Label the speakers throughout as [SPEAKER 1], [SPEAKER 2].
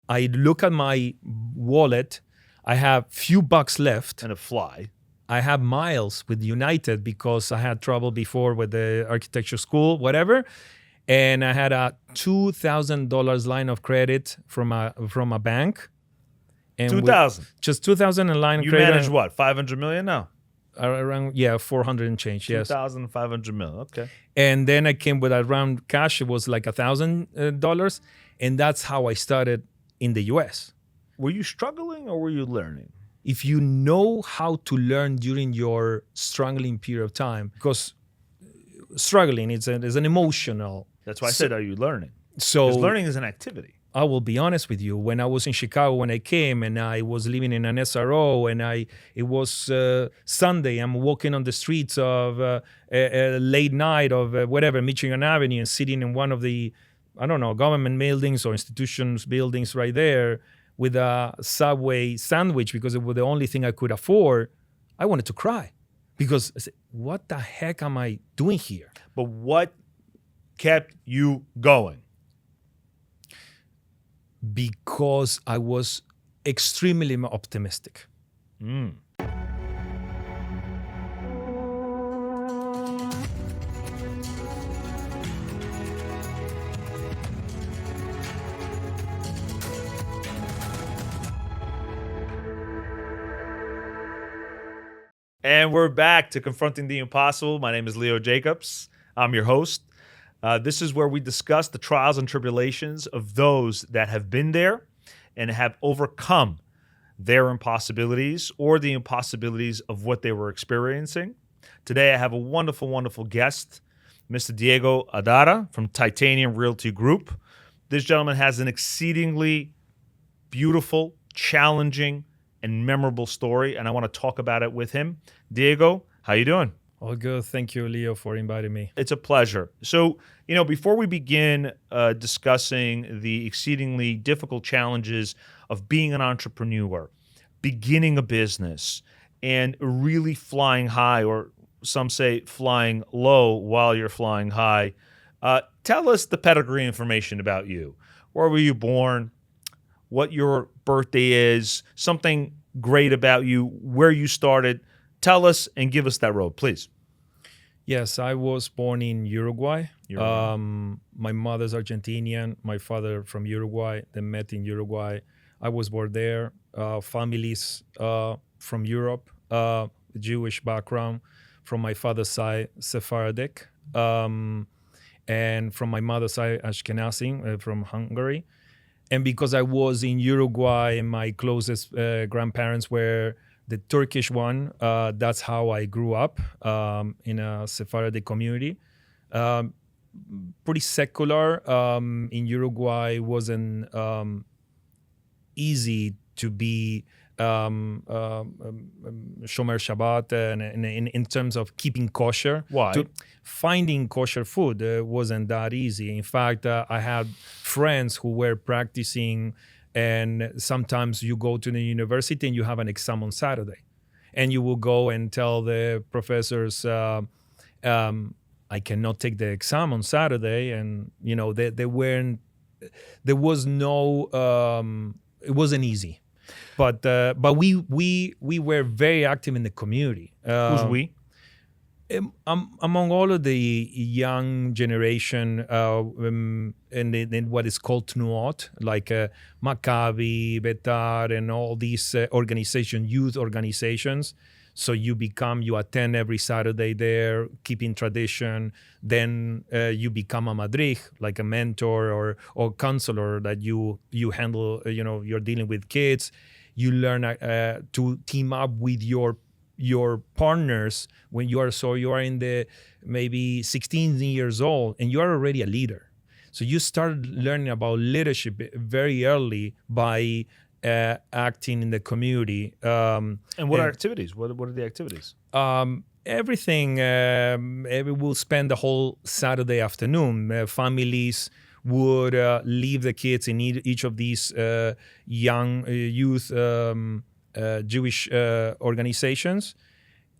[SPEAKER 1] I look at my wallet. I have few bucks left.
[SPEAKER 2] And a fly.
[SPEAKER 1] I have miles with United because I had trouble before with the architecture school, whatever. And I had a $2,000 line of credit from a bank. And
[SPEAKER 2] 2,000.
[SPEAKER 1] Just 2,000 in line of
[SPEAKER 2] You
[SPEAKER 1] credit.
[SPEAKER 2] manage what? 500 million now?
[SPEAKER 1] Around 400 and change. Yes.
[SPEAKER 2] 2,500 million. Okay.
[SPEAKER 1] And then I came with around cash. It was like $1,000, and that's how I started in the U.S.
[SPEAKER 2] Were you struggling or were you learning?
[SPEAKER 1] If you know how to learn during your struggling period of time, because struggling is an emotional.
[SPEAKER 2] That's why I said, are you learning?
[SPEAKER 1] So
[SPEAKER 2] Because learning is an activity.
[SPEAKER 1] I will be honest with you. When I was in Chicago, when I came and I was living in an SRO, and it was Sunday, I'm walking on the streets of a late night of whatever, Michigan Avenue, and sitting in one of the, I don't know, government buildings or institutions buildings right there with a Subway sandwich because it was the only thing I could afford. I wanted to cry because I said, what the heck am I doing here?
[SPEAKER 2] But what kept you going?
[SPEAKER 1] Because I was extremely optimistic.
[SPEAKER 2] And we're back to Confronting the Impossible. My name is Leo Jacobs. I'm your host. This is where we discuss the trials and tribulations of those that have been there and have overcome their impossibilities or the impossibilities of what they were experiencing. Today, I have a wonderful, wonderful guest, Mr. Diego Hodara from Titanium Realty Group. This gentleman has an exceedingly beautiful, challenging, and memorable story, and I want to talk about it with him. Diego, how you doing?
[SPEAKER 1] All good. Thank you, Leo, for inviting me.
[SPEAKER 2] It's a pleasure. So, before we begin discussing the exceedingly difficult challenges of being an entrepreneur, beginning a business, and really flying high, or some say flying low while you're flying high, tell us the pedigree information about you. Where were you born? What your birthday is, something great about you, where you started. Tell us and give us that road, please.
[SPEAKER 1] Yes, I was born in Uruguay. My mother's Argentinian, my father from Uruguay. They met in Uruguay. I was born there. Families from Europe, Jewish background. From my father's side, Sephardic. And from my mother's side, Ashkenazi, from Hungary. And because I was in Uruguay and my closest grandparents were the Turkish one, that's how I grew up in a Sephardic community. Pretty secular. In Uruguay, it wasn't easy to be Shomer Shabbat and in terms of keeping kosher.
[SPEAKER 2] Why?
[SPEAKER 1] Finding kosher food wasn't that easy. In fact, I had friends who were practicing, and sometimes you go to the university and you have an exam on Saturday. And you will go and tell the professors, I cannot take the exam on Saturday. And, they weren't, there was no, it wasn't easy. But we were very active in the community.
[SPEAKER 2] Who's we?
[SPEAKER 1] Among all of the young generation and what is called Tnuot, like Maccabi, Betar, and all these youth organizations. So you attend every Saturday there, keeping tradition. Then you become a madrich, like a mentor or counselor that you handle. You're dealing with kids. You learn to team up with your partners when you are in the maybe 16 years old and you are already a leader. So you start learning about leadership very early by acting in the community.
[SPEAKER 2] And what are activities? What are the activities?
[SPEAKER 1] Everything. We'll spend the whole Saturday afternoon. Families would leave the kids in each of these young youth Jewish organizations,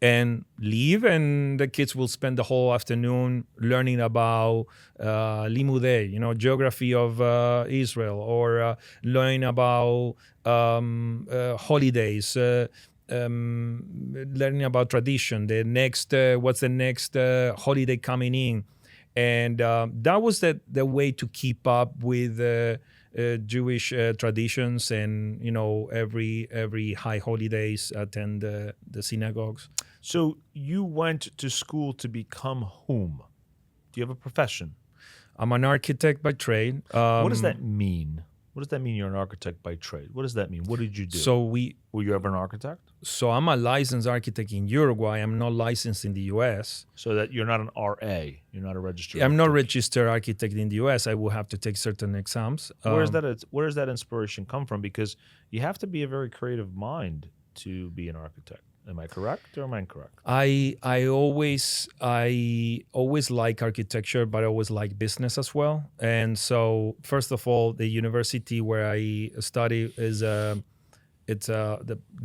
[SPEAKER 1] and leave, and the kids will spend the whole afternoon learning about limudei, geography of Israel, or learning about holidays, learning about tradition. The next, what's the next holiday coming in, and that was the way to keep up with Jewish traditions, and every high holidays attend the synagogues.
[SPEAKER 2] So you went to school to become whom? Do you have a profession?
[SPEAKER 1] I'm an architect by trade.
[SPEAKER 2] What does that mean? What does that mean? You're an architect by trade. What does that mean? What did you do?
[SPEAKER 1] So
[SPEAKER 2] were you ever an architect?
[SPEAKER 1] So I'm a licensed architect in Uruguay. I'm not licensed in the U.S.
[SPEAKER 2] So that you're not an RA. You're not a registered.
[SPEAKER 1] I'm not registered architect in the U.S. I will have to take certain exams.
[SPEAKER 2] Where does that inspiration come from? Because you have to be a very creative mind to be an architect. Am I correct or am I incorrect?
[SPEAKER 1] I always like architecture, but I always like business as well. And so, first of all, the university where I study is the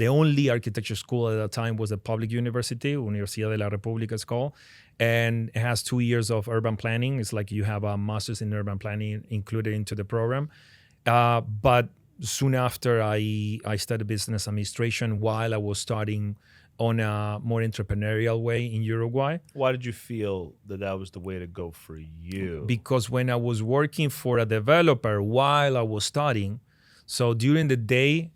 [SPEAKER 1] only architecture school at that time was a public university, Universidad de la República it's called, and it has 2 years of urban planning. It's like you have a master's in urban planning included into the program. But soon after, I studied business administration while I was starting on a more entrepreneurial way in Uruguay.
[SPEAKER 2] Why did you feel that was the way to go for you?
[SPEAKER 1] Because when I was working for a developer while I was studying, so during the day,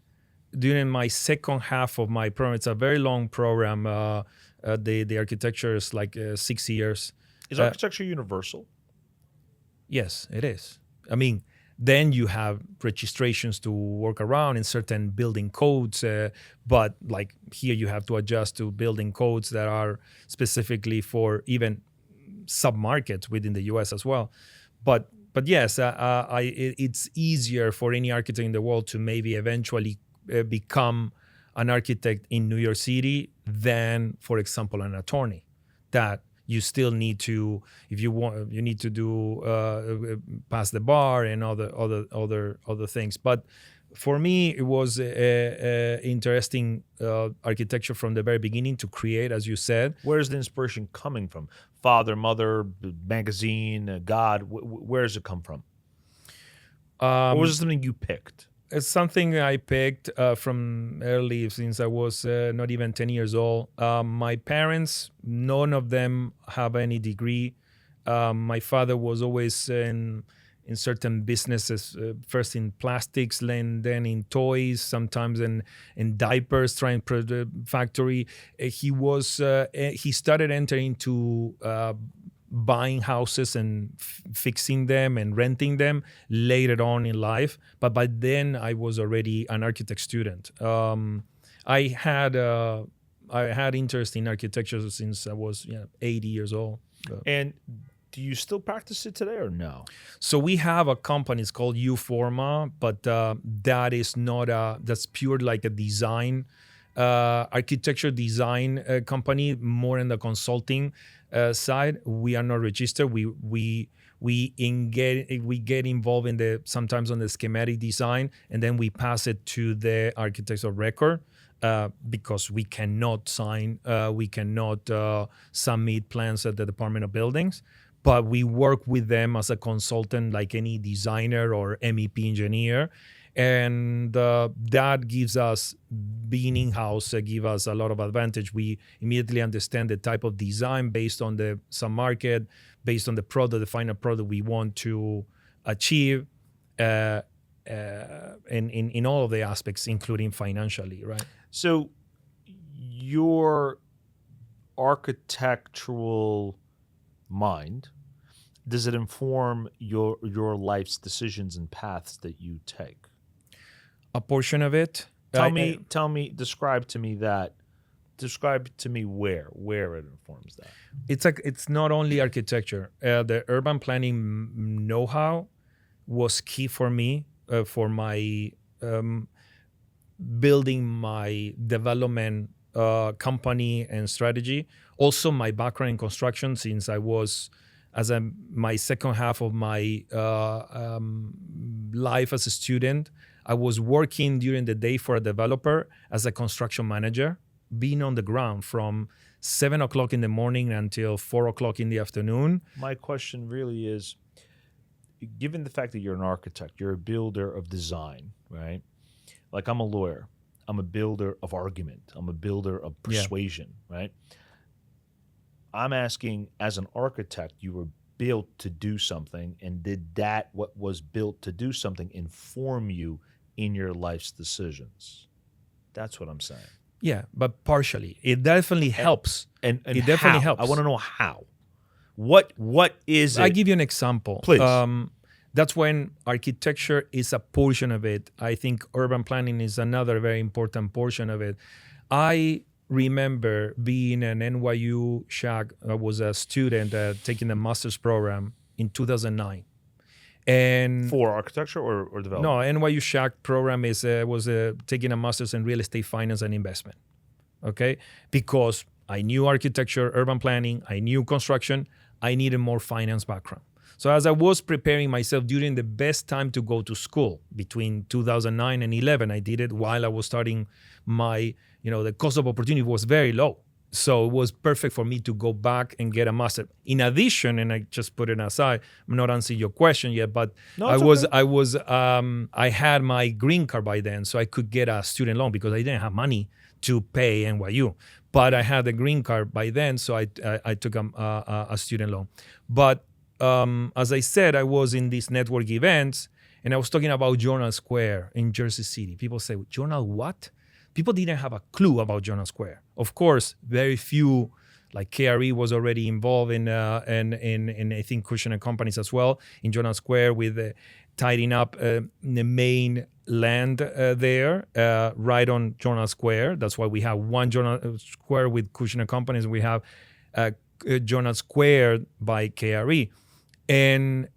[SPEAKER 1] during my second half of my program, it's a very long program. The architecture is like 6 years.
[SPEAKER 2] Is architecture universal?
[SPEAKER 1] Yes, it is. I mean, then you have registrations to work around in certain building codes, but like here you have to adjust to building codes that are specifically for even sub-markets within the U.S. as well. But yes, it's easier for any architect in the world to maybe eventually become an architect in New York City than, for example, an attorney. That you still need to, if you want, you need to do pass the bar and other things. But for me, it was interesting architecture from the very beginning to create, as you said.
[SPEAKER 2] Where's the inspiration coming from? Father, mother, magazine, God? Where does it come from? Or was it something you picked?
[SPEAKER 1] It's something I picked from early, since I was not even 10 years old. My parents, none of them have any degree. My father was always in certain businesses, first in plastics, then in toys, sometimes in diapers, trying factory. He started entering into buying houses and fixing them and renting them later on in life. But by then I was already an architect student. I had interest in architecture since I was 80 years old.
[SPEAKER 2] And do you still practice it today or no?
[SPEAKER 1] So we have a company, it's called Uforma, but that is not that's pure like a design, architecture design company, more in the consulting side. We are not registered. We get involved in sometimes on the schematic design, and then we pass it to the architects of record, because we cannot submit plans at the Department of Buildings. But we work with them as a consultant, like any designer or MEP engineer. And that gives us, being in-house, give us a lot of advantage. We immediately understand the type of design based on the sub-market, based on the product, the final product we want to achieve, in all of the aspects, including financially, right?
[SPEAKER 2] So your architectural mind, does it inform your life's decisions and paths that you take?
[SPEAKER 1] A portion of it.
[SPEAKER 2] Describe to me where it informs that.
[SPEAKER 1] It's not only architecture. The urban planning know-how was key for me, for my building my development company and strategy. Also, my background in construction, since I was, my second half of my life as a student, I was working during the day for a developer as a construction manager, being on the ground from 7 o'clock in the morning until 4 o'clock in the afternoon.
[SPEAKER 2] My question really is, given the fact that you're an architect, you're a builder of design, right? Like I'm a lawyer. I'm a builder of argument. I'm a builder of
[SPEAKER 1] Yeah.
[SPEAKER 2] persuasion, right? I'm asking, as an architect, you were built to do something, and did that, what was built to do something, inform you in your life's decisions? That's what I'm saying.
[SPEAKER 1] Yeah, but partially. It definitely helps.
[SPEAKER 2] And
[SPEAKER 1] It definitely
[SPEAKER 2] how?
[SPEAKER 1] helps.
[SPEAKER 2] I want to know how. What is it?
[SPEAKER 1] I give you an example.
[SPEAKER 2] Please.
[SPEAKER 1] That's when architecture is a portion of it. I think urban planning is another very important portion of it. I remember being an NYU SHAG. I was a student taking a master's program in 2009. And
[SPEAKER 2] For architecture or development?
[SPEAKER 1] no, NYU SHAG program was taking a master's in real estate finance and investment. Okay, because I knew architecture, urban planning, I knew construction, I needed more finance background. So as I was preparing myself during the best time to go to school between 2009 and 11, I did it while I was starting my, the cost of opportunity was very low. So it was perfect for me to go back and get a master. In addition, and I just put it aside, I'm not answering your question yet, but
[SPEAKER 2] No,
[SPEAKER 1] I
[SPEAKER 2] it's okay.
[SPEAKER 1] I had my green card by then, so I could get a student loan because I didn't have money to pay NYU. But I had a green card by then, so I took a student loan. But as I said, I was in these network events, and I was talking about Journal Square in Jersey City. People say, Journal what? People didn't have a clue about Journal Square. Of course, very few, like KRE was already involved in I think Cushing & Companies as well, in Journal Square with tidying up the main land there, right on Journal Square. That's why we have one Journal Square with Cushing & Companies. We have Journal Square by KRE. And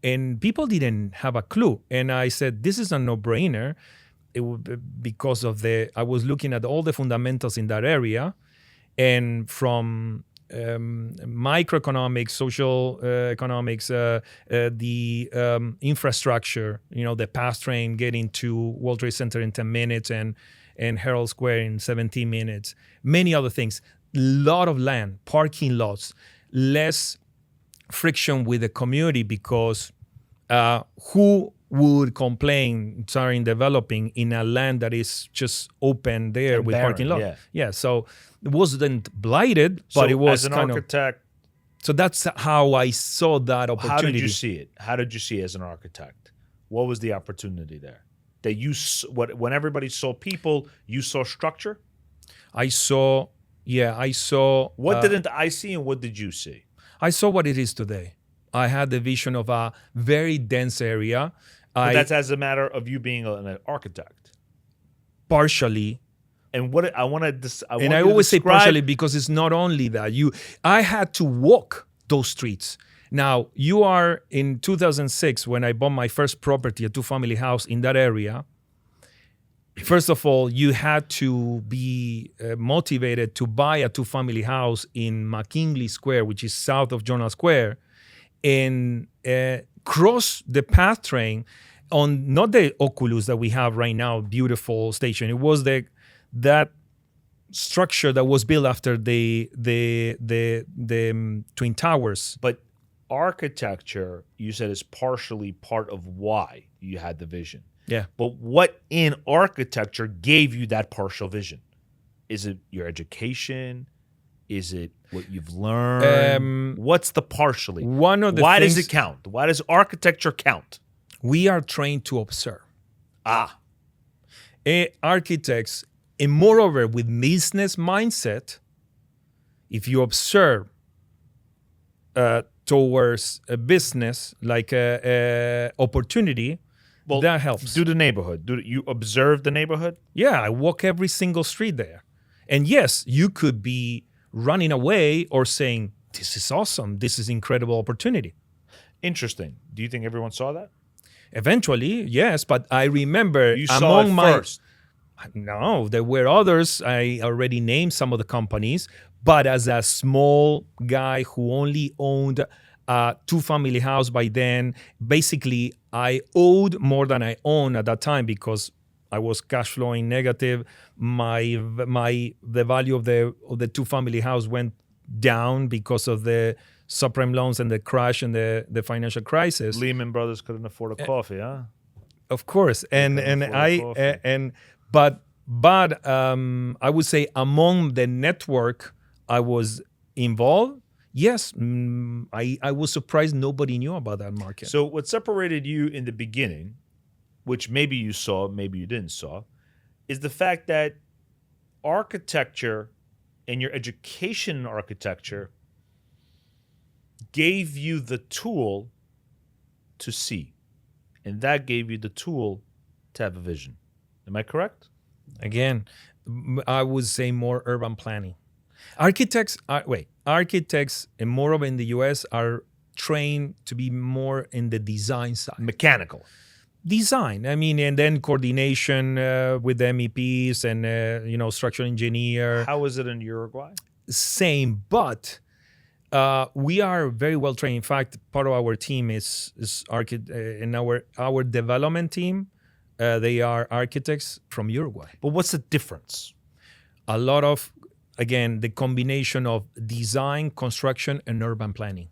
[SPEAKER 1] people didn't have a clue. And I said, this is a no-brainer. It would, because of I was looking at all the fundamentals in that area, and from microeconomics, social economics, the infrastructure, the PASS train getting to World Trade Center in 10 minutes and Herald Square in 17 minutes, many other things, lot of land, parking lots, less friction with the community because who would complain starting developing in a land that is just open there
[SPEAKER 2] And
[SPEAKER 1] with
[SPEAKER 2] barren,
[SPEAKER 1] parking lot?
[SPEAKER 2] yeah.
[SPEAKER 1] Yeah, so it wasn't blighted, but
[SPEAKER 2] So
[SPEAKER 1] it was
[SPEAKER 2] as an
[SPEAKER 1] kind of.
[SPEAKER 2] architect,
[SPEAKER 1] So that's how I saw that opportunity.
[SPEAKER 2] how did you see it? How did you see it as an architect? What was the opportunity there? That when everybody saw people, you saw structure?
[SPEAKER 1] I saw.
[SPEAKER 2] What didn't I see and what did you see?
[SPEAKER 1] I saw what it is today. I had the vision of a very dense area.
[SPEAKER 2] But that's as a matter of you being an architect.
[SPEAKER 1] Partially.
[SPEAKER 2] And what I want to,
[SPEAKER 1] And I always say partially because it's not only that. I had to walk those streets. Now, you are in 2006 when I bought my first property, a two-family house in that area. First of all, you had to be motivated to buy a two-family house in McKinley Square, which is south of Journal Square, and cross the PATH train on not the Oculus that we have right now, beautiful station. It was that structure that was built after the Twin Towers.
[SPEAKER 2] But architecture, you said, is partially part of why you had the vision.
[SPEAKER 1] Yeah.
[SPEAKER 2] But what in architecture gave you that partial vision? Is it your education? Is it what you've learned? What's the partially?
[SPEAKER 1] One of the
[SPEAKER 2] Why
[SPEAKER 1] things,
[SPEAKER 2] does it count? Why does architecture count?
[SPEAKER 1] We are trained to observe.
[SPEAKER 2] Ah.
[SPEAKER 1] Architects, and moreover with business mindset, if you observe towards a business like a opportunity,
[SPEAKER 2] Well,
[SPEAKER 1] that helps.
[SPEAKER 2] Do the neighborhood. Do you observe the neighborhood?
[SPEAKER 1] Yeah, I walk every single street there. And yes, you could be running away or saying, this is awesome, this is incredible opportunity.
[SPEAKER 2] Interesting. Do you think everyone saw that?
[SPEAKER 1] Eventually, yes, but I remember
[SPEAKER 2] You saw it first.
[SPEAKER 1] No, there were others. I already named some of the companies, but as a small guy who only owned a two-family house by then, basically I owed more than I owned at that time because I was cash flowing negative. The value of the two-family house went down because of the subprime loans and the crash and the financial crisis.
[SPEAKER 2] Lehman Brothers couldn't afford a coffee, huh?
[SPEAKER 1] Of course, and
[SPEAKER 2] couldn't afford a coffee.
[SPEAKER 1] but I would say among the network I was involved, yes, I was surprised nobody knew about that market.
[SPEAKER 2] So what separated you in the beginning, which maybe you saw, maybe you didn't saw, is the fact that architecture and your education in architecture gave you the tool to see, and that gave you the tool to have a vision. Am I correct?
[SPEAKER 1] Again, I would say more urban planning. Architects, and more of in the U.S. are trained to be more in the design side.
[SPEAKER 2] Mechanical.
[SPEAKER 1] Design, I mean, and then coordination with the MEPs and structural engineer.
[SPEAKER 2] How is it in Uruguay?
[SPEAKER 1] Same, but we are very well trained. In fact, part of our team is in our development team. They are architects from Uruguay.
[SPEAKER 2] But what's the difference?
[SPEAKER 1] A lot of, again, the combination of design, construction, and urban planning.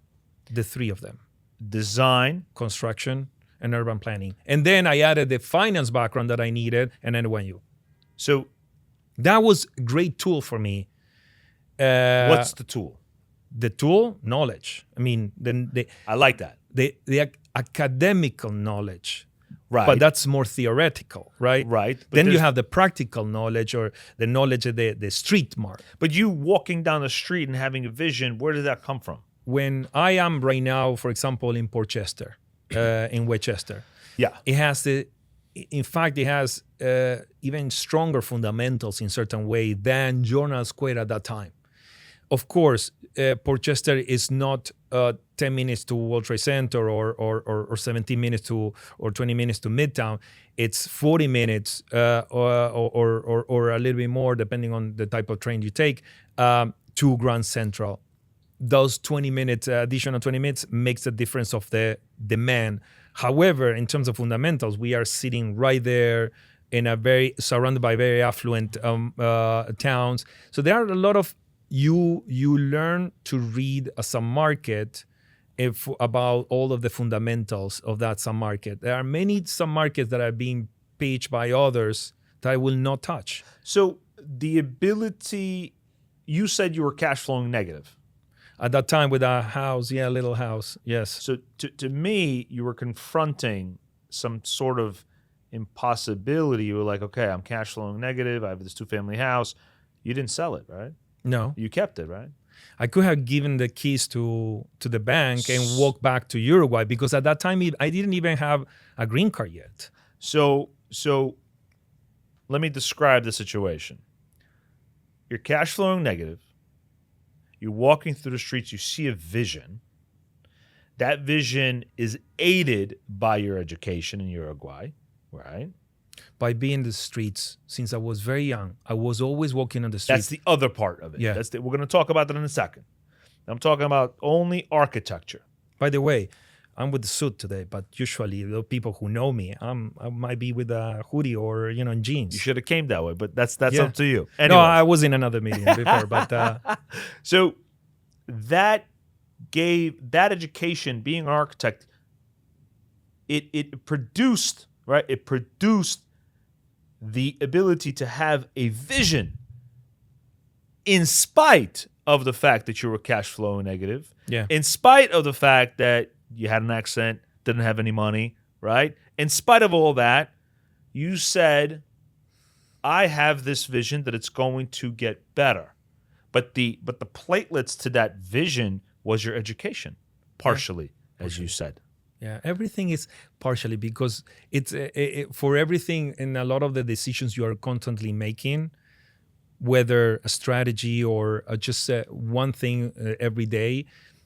[SPEAKER 1] The three of them.
[SPEAKER 2] Design,
[SPEAKER 1] construction, and urban planning. And then I added the finance background that I needed, and NYU.
[SPEAKER 2] So
[SPEAKER 1] that was a great tool for me.
[SPEAKER 2] What's the tool?
[SPEAKER 1] The tool, knowledge. I mean,
[SPEAKER 2] I like that.
[SPEAKER 1] The academical knowledge.
[SPEAKER 2] Right.
[SPEAKER 1] But that's more theoretical, right?
[SPEAKER 2] Right. But
[SPEAKER 1] then you have the practical knowledge or the knowledge of the street mark.
[SPEAKER 2] But you walking down the street and having a vision, where did that come from?
[SPEAKER 1] When I am right now, for example, in Portchester, in Westchester.
[SPEAKER 2] Yeah.
[SPEAKER 1] It has even stronger fundamentals in certain way than Journal Square at that time. Of course, Portchester is not 10 minutes to World Trade Center or 17 minutes or 20 minutes to Midtown. It's 40 minutes or a little bit more, depending on the type of train you take, to Grand Central. Those additional 20 minutes makes a difference of the demand. However, in terms of fundamentals, we are sitting right there in surrounded by very affluent towns. So there are a lot of you learn to read a submarket about all of the fundamentals of that submarket. There are many submarkets that are being pitched by others that I will not touch.
[SPEAKER 2] So the ability, you said you were cash flowing negative.
[SPEAKER 1] At that time with a house, little house, yes.
[SPEAKER 2] So to me, you were confronting some sort of impossibility. You were like, okay, I'm cash flowing negative. I have this 2-family house. You didn't sell it, right?
[SPEAKER 1] No.
[SPEAKER 2] You kept it, right?
[SPEAKER 1] I could have given the keys to the bank and walked back to Uruguay because at that time I didn't even have a green card yet.
[SPEAKER 2] So let me describe the situation. You're cash flowing negative. You're walking through the streets. You see a vision. That vision is aided by your education in Uruguay, right?
[SPEAKER 1] By being in the streets since I was very young. I was always walking on the streets.
[SPEAKER 2] That's the other part of it.
[SPEAKER 1] Yeah.
[SPEAKER 2] We're going to talk about that in a second. I'm talking about only architecture.
[SPEAKER 1] By the way, I'm with the suit today, but usually the people who know me, I might be with a hoodie or in jeans.
[SPEAKER 2] You should have came that way, but that's up to you.
[SPEAKER 1] Anyways. No, I was in another meeting before, but
[SPEAKER 2] so that education, being an architect, it produced, right? It produced the ability to have a vision in spite of the fact that you were cash flow negative, in spite of the fact that you had an accent, didn't have any money, right? In spite of all that, you said, I have this vision that it's going to get better. But the platelets to that vision was your education, partially, as you said.
[SPEAKER 1] Yeah, everything is partially because it's for everything in a lot of the decisions you are constantly making, whether a strategy or just one thing every day,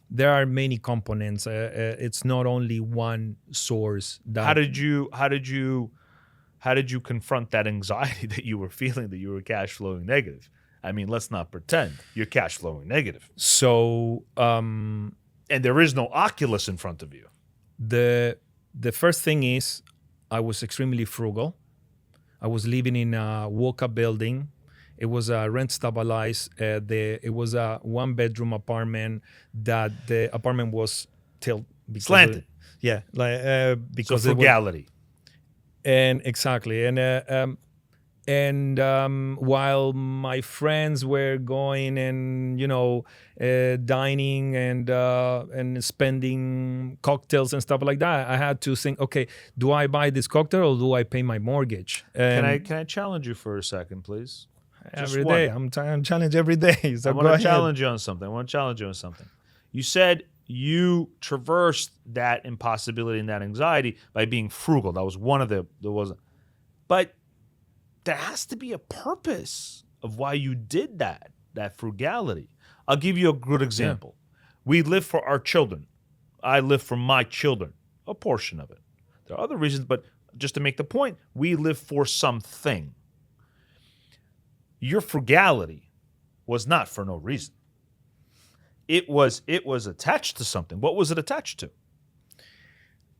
[SPEAKER 1] there are many components. It's not only one source.
[SPEAKER 2] How did you confront that anxiety that you were feeling that you were cash flowing negative? I mean, let's not pretend you're cash flowing negative.
[SPEAKER 1] So,
[SPEAKER 2] and there is no Oculus in front of you.
[SPEAKER 1] The first thing is I was extremely frugal. I was living in a walk-up building. It was a rent stabilized. It was a 1 bedroom apartment that the apartment was tilted because
[SPEAKER 2] Slanted.
[SPEAKER 1] yeah, like
[SPEAKER 2] So
[SPEAKER 1] because it was,
[SPEAKER 2] frugality.
[SPEAKER 1] and exactly, and while my friends were going and dining and spending cocktails and stuff like that, I had to think, okay, do I buy this cocktail or do I pay my mortgage?
[SPEAKER 2] Can
[SPEAKER 1] And
[SPEAKER 2] I challenge you for a second, please? Just
[SPEAKER 1] every
[SPEAKER 2] one.
[SPEAKER 1] day I'm challenged every day. So
[SPEAKER 2] I
[SPEAKER 1] go
[SPEAKER 2] want to
[SPEAKER 1] ahead.
[SPEAKER 2] challenge you on something. You said you traversed that impossibility and that anxiety by being frugal. That was one of there wasn't. But there has to be a purpose of why you did that frugality. I'll give you a good example. We live for our children. I live for my children, a portion of it. There are other reasons, but just to make the point, we live for something. Your frugality was not for no reason. It was attached to something. What was it attached to?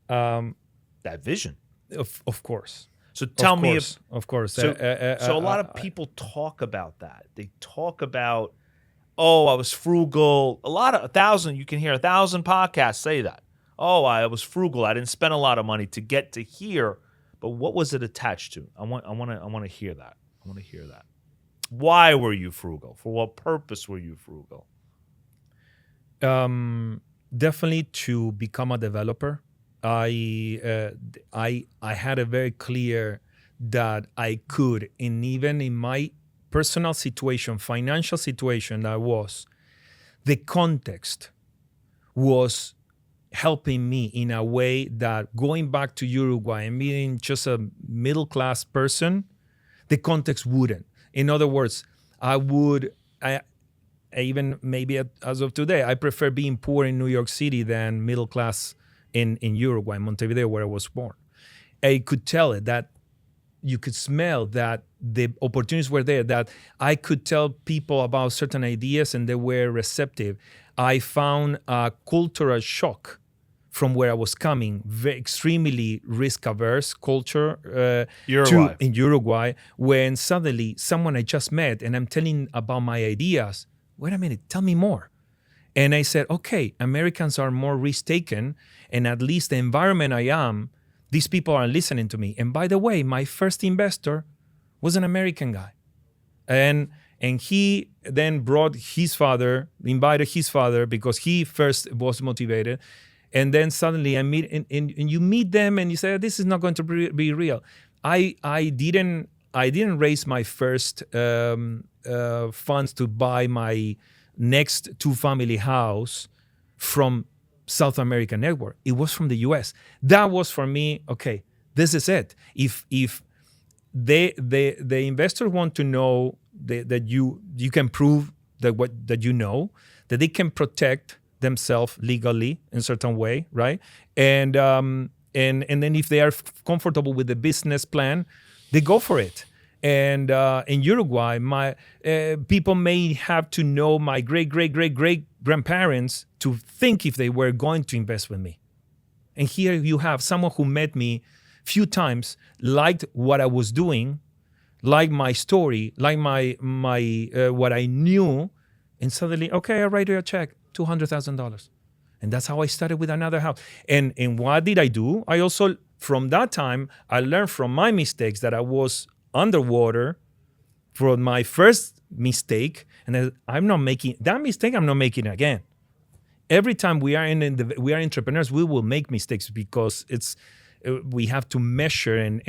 [SPEAKER 2] That vision.
[SPEAKER 1] Of course.
[SPEAKER 2] So tell me if
[SPEAKER 1] Of course.
[SPEAKER 2] so a lot of people talk about that. They talk about, oh, I was frugal. You can hear 1,000 podcasts say that. Oh, I was frugal. I didn't spend a lot of money to get to here. But what was it attached to? I want to hear that. I want to hear that. Why were you frugal? For what purpose were you frugal?
[SPEAKER 1] Definitely to become a developer. I had a very clear that I could, and even in my personal situation, financial situation, the context was helping me in a way that going back to Uruguay and being just a middle class person, the context wouldn't. In other words, even maybe as of today, I prefer being poor in New York City than middle class in Uruguay, Montevideo, where I was born. I could tell it that you could smell that the opportunities were there, that I could tell people about certain ideas and they were receptive. I found a cultural shock from where I was coming, extremely risk-averse culture in Uruguay, when suddenly someone I just met and I'm telling about my ideas, wait a minute, tell me more. And I said, okay, Americans are more risk-taken, and at least the environment I am, these people are listening to me. And by the way, my first investor was an American guy. And he then brought his father, invited his father because he first was motivated. And then suddenly I meet, and you meet them and you say, this is not going to be real. I didn't raise my first funds to buy my next 2-family house from South American network. It was from the US. That was for me, okay, this is it. If the investors want to know that you can prove that you know, that they can protect themselves legally in a certain way, right? And then if they are comfortable with the business plan, they go for it. And in Uruguay, my people may have to know my great grandparents to think if they were going to invest with me. And here you have someone who met me few times, liked what I was doing, liked my story, liked my what I knew, and suddenly, okay, I write you a check, $200,000. And that's how I started with another house. And what did I do? I also, from that time, I learned from my mistakes that I was underwater for my first mistake, and I'm not making that mistake. I'm not making it again. Every time we are entrepreneurs, we will make mistakes because we have to measure and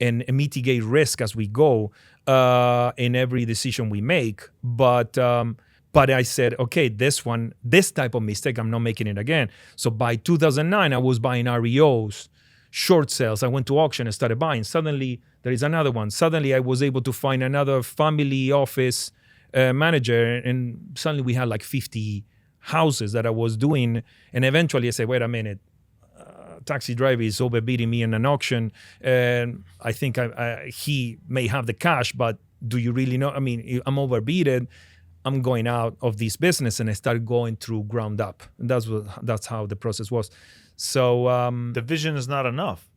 [SPEAKER 1] mitigate risk as we go in every decision we make. But I said, okay, this type of mistake, I'm not making it again. So by 2009, I was buying REOs, short sales. I went to auction and started buying. Suddenly, there is another one. Suddenly, I was able to find another family office manager, and suddenly we had like 50 houses that I was doing. And eventually, I said, wait a minute, taxi driver is overbidding me in an auction, and I think he may have the cash, but do you really know? I mean, I'm overbidded. I'm going out of this business, and I started going through ground up. And that's how the process was. So
[SPEAKER 2] the vision is not enough.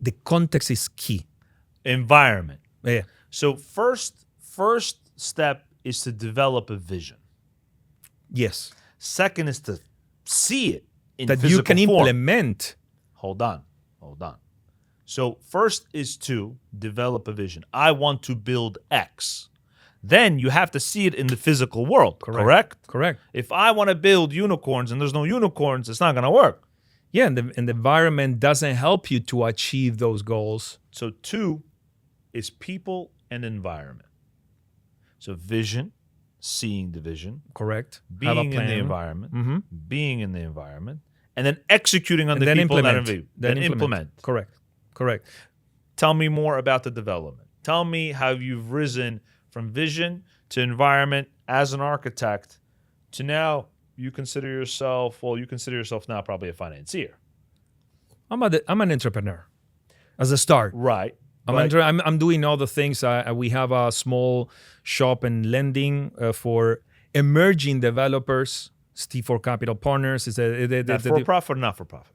[SPEAKER 1] The context is key.
[SPEAKER 2] Environment.
[SPEAKER 1] Yeah.
[SPEAKER 2] So first step is to develop a vision.
[SPEAKER 1] Yes.
[SPEAKER 2] Second is to see it in
[SPEAKER 1] That
[SPEAKER 2] physical
[SPEAKER 1] you can
[SPEAKER 2] form.
[SPEAKER 1] implement.
[SPEAKER 2] Hold on. So first is to develop a vision. I want to build X. Then you have to see it in the physical world, correct?
[SPEAKER 1] Correct.
[SPEAKER 2] If I want to build unicorns and there's no unicorns, it's not going to work.
[SPEAKER 1] Yeah, and the environment doesn't help you to achieve those goals.
[SPEAKER 2] So 2 is people and environment. So vision, seeing the vision,
[SPEAKER 1] Correct.
[SPEAKER 2] being in the environment, being in the environment, and then executing on the people
[SPEAKER 1] implement.
[SPEAKER 2] that
[SPEAKER 1] Then
[SPEAKER 2] implement.
[SPEAKER 1] Correct.
[SPEAKER 2] Tell me more about the development. Tell me how you've risen from vision to environment as an architect to now you consider yourself now probably a financier.
[SPEAKER 1] I'm an entrepreneur as a start.
[SPEAKER 2] Right.
[SPEAKER 1] I'm doing all the things. We have a small shop and lending for emerging developers. T4 Capital Partners is
[SPEAKER 2] for profit or not for profit?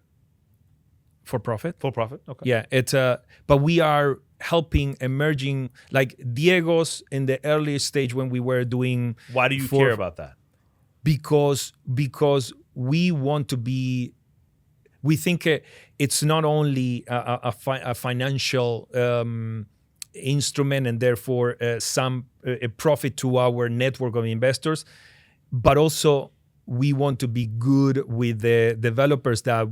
[SPEAKER 1] For profit.
[SPEAKER 2] For profit. Okay.
[SPEAKER 1] Yeah, but we are helping emerging, like Diego's in the early stage when we were doing.
[SPEAKER 2] Why do you care about that?
[SPEAKER 1] Because we want to be. We think it's not only a financial instrument and therefore some profit to our network of investors, but also we want to be good with the developers that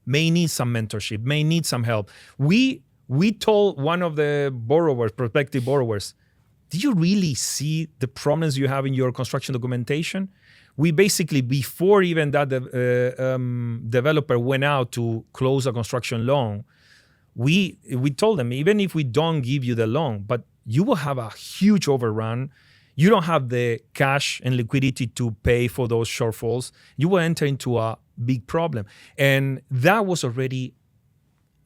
[SPEAKER 1] may need some mentorship, may need some help. We told one of the prospective borrowers, do you really see the problems you have in your construction documentation? We basically, before even that developer went out to close a construction loan, we told them, even if we don't give you the loan, but you will have a huge overrun. You don't have the cash and liquidity to pay for those shortfalls. You will enter into a big problem. And that was already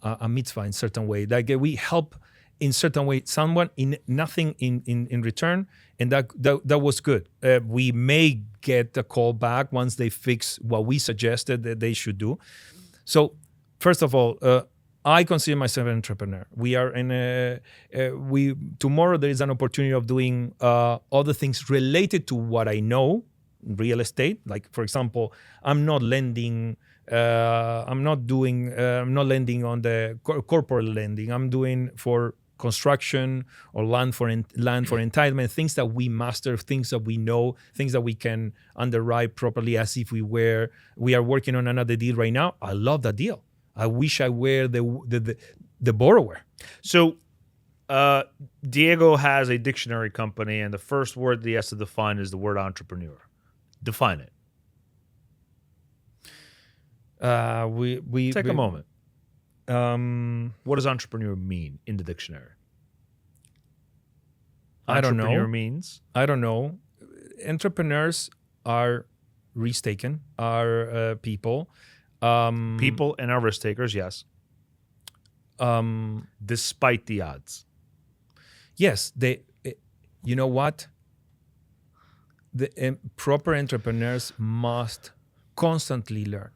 [SPEAKER 1] a mitzvah in certain way. Like we help in certain way someone in nothing in return, and that was good. We may get a call back once they fix what we suggested that they should do. So first of all, I consider myself an entrepreneur. We are tomorrow there is an opportunity of doing other things related to what I know, real estate. Like for example, I'm not lending. I'm not lending on the corporate lending. I'm doing for construction or land for entitlement, things that we master, things that we know, things that we can underwrite properly as if we are working on another deal right now. I love that deal. I wish I were the borrower.
[SPEAKER 2] So Diego has a dictionary company, and the first word that he has to define is the word entrepreneur. Define it. Take a moment. What does entrepreneur mean in the dictionary?
[SPEAKER 1] I don't know.
[SPEAKER 2] Entrepreneur means?
[SPEAKER 1] I don't know. Entrepreneurs are risk-taken, are people.
[SPEAKER 2] People and are risk takers, yes. Despite the odds.
[SPEAKER 1] Yes, you know what? The proper entrepreneurs must constantly learn.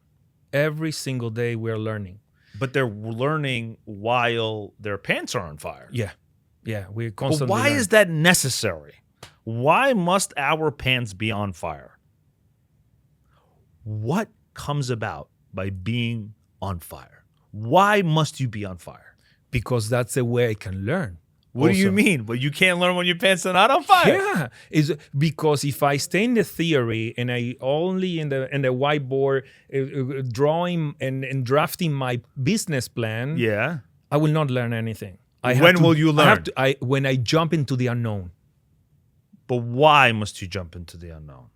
[SPEAKER 1] Every single day we're learning.
[SPEAKER 2] But they're learning while their pants are on fire.
[SPEAKER 1] Yeah, we're constantly
[SPEAKER 2] But why
[SPEAKER 1] learning.
[SPEAKER 2] is that necessary? Why must our pants be on fire? What comes about by being on fire? Why must you be on fire?
[SPEAKER 1] Because that's the way I can learn.
[SPEAKER 2] What do you mean? Well, you can't learn when your pants are not on fire.
[SPEAKER 1] Yeah, is because if I stay in the theory and I only in the whiteboard drawing and drafting my business plan,
[SPEAKER 2] Yeah.
[SPEAKER 1] I will not learn anything.
[SPEAKER 2] When will you learn?
[SPEAKER 1] When I jump into the unknown.
[SPEAKER 2] But why must you jump into the unknown?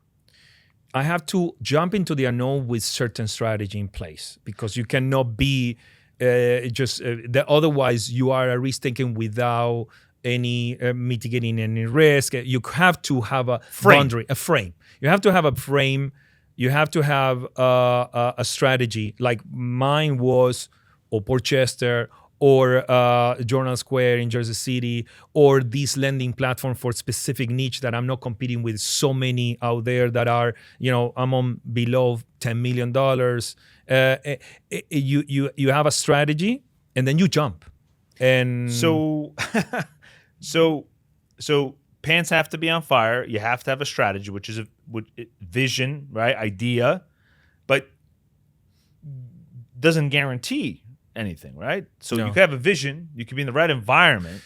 [SPEAKER 1] I have to jump into the unknown with certain strategy in place, because you cannot be otherwise you are a risk taking without any mitigating any risk. You have to have a boundary, a frame. You have to have a frame. You have to have a strategy. Like mine was or Portchester or Journal Square in Jersey City, or this lending platform for specific niche that I'm not competing with so many out there that are, I'm on below $10 million. You have a strategy and then you jump. And
[SPEAKER 2] so So pants have to be on fire. You have to have a strategy, which is a vision, right? Idea, but doesn't guarantee anything, right? So you
[SPEAKER 1] No.
[SPEAKER 2] could have a vision. You could be in the right environment.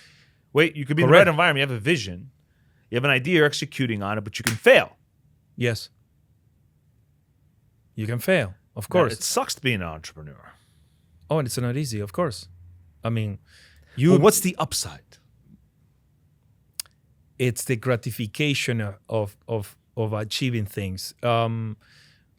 [SPEAKER 2] You could be in the right
[SPEAKER 1] Correct.
[SPEAKER 2] environment. You have a vision. You have an idea. You're executing on it, but you can fail.
[SPEAKER 1] Yes. You can fail, of
[SPEAKER 2] It
[SPEAKER 1] course.
[SPEAKER 2] sucks to be an entrepreneur.
[SPEAKER 1] Oh, and it's not easy, of course. I mean,
[SPEAKER 2] Well, what's the upside?
[SPEAKER 1] it's the gratification of achieving things.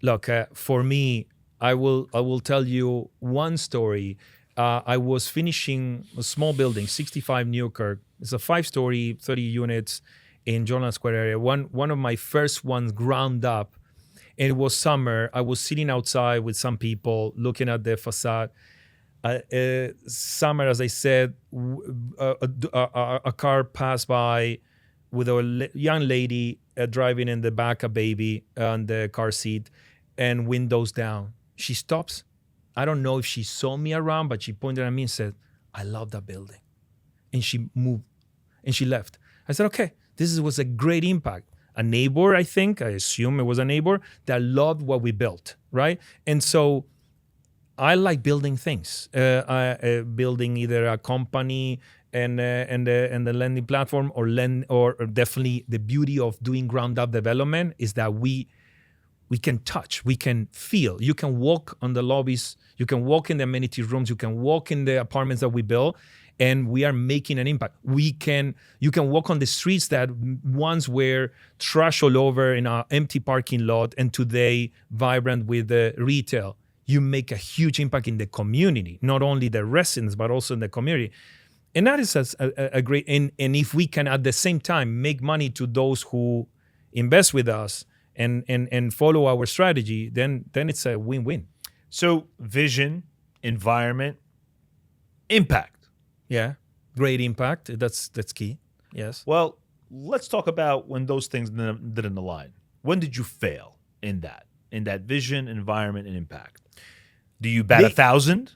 [SPEAKER 1] Look, for me, I will tell you one story. I was finishing a small building, 65 Newkirk. It's a 5-story, 30 units in Jordan Square area. One of my first ones ground up. And it was summer. I was sitting outside with some people looking at the facade. Summer, as I said, a car passed by with a young lady driving in the back, a baby on the car seat, and windows down. She stops. I don't know if she saw me around, but she pointed at me and said, "I love that building." And she moved and she left. I said, okay, was a great impact. A neighbor, I assume it was a neighbor that loved what we built, right? And so I like building things, building either a company and the lending platform or definitely the beauty of doing ground up development is that we can touch, we can feel. You can walk on the lobbies, you can walk in the amenity rooms, you can walk in the apartments that we build, and we are making an impact. You can walk on the streets that once were trash all over in our empty parking lot, and today vibrant with the retail. You make a huge impact in the community, not only the residents, but also in the community. And that is a great, and if we can at the same time make money to those who invest with us and follow our strategy, then it's a win-win.
[SPEAKER 2] So vision, environment, impact.
[SPEAKER 1] Yeah, great impact. That's key. Yes.
[SPEAKER 2] Well, let's talk about when those things didn't align. When did you fail in that vision, environment, and impact? Do you bat 1,000?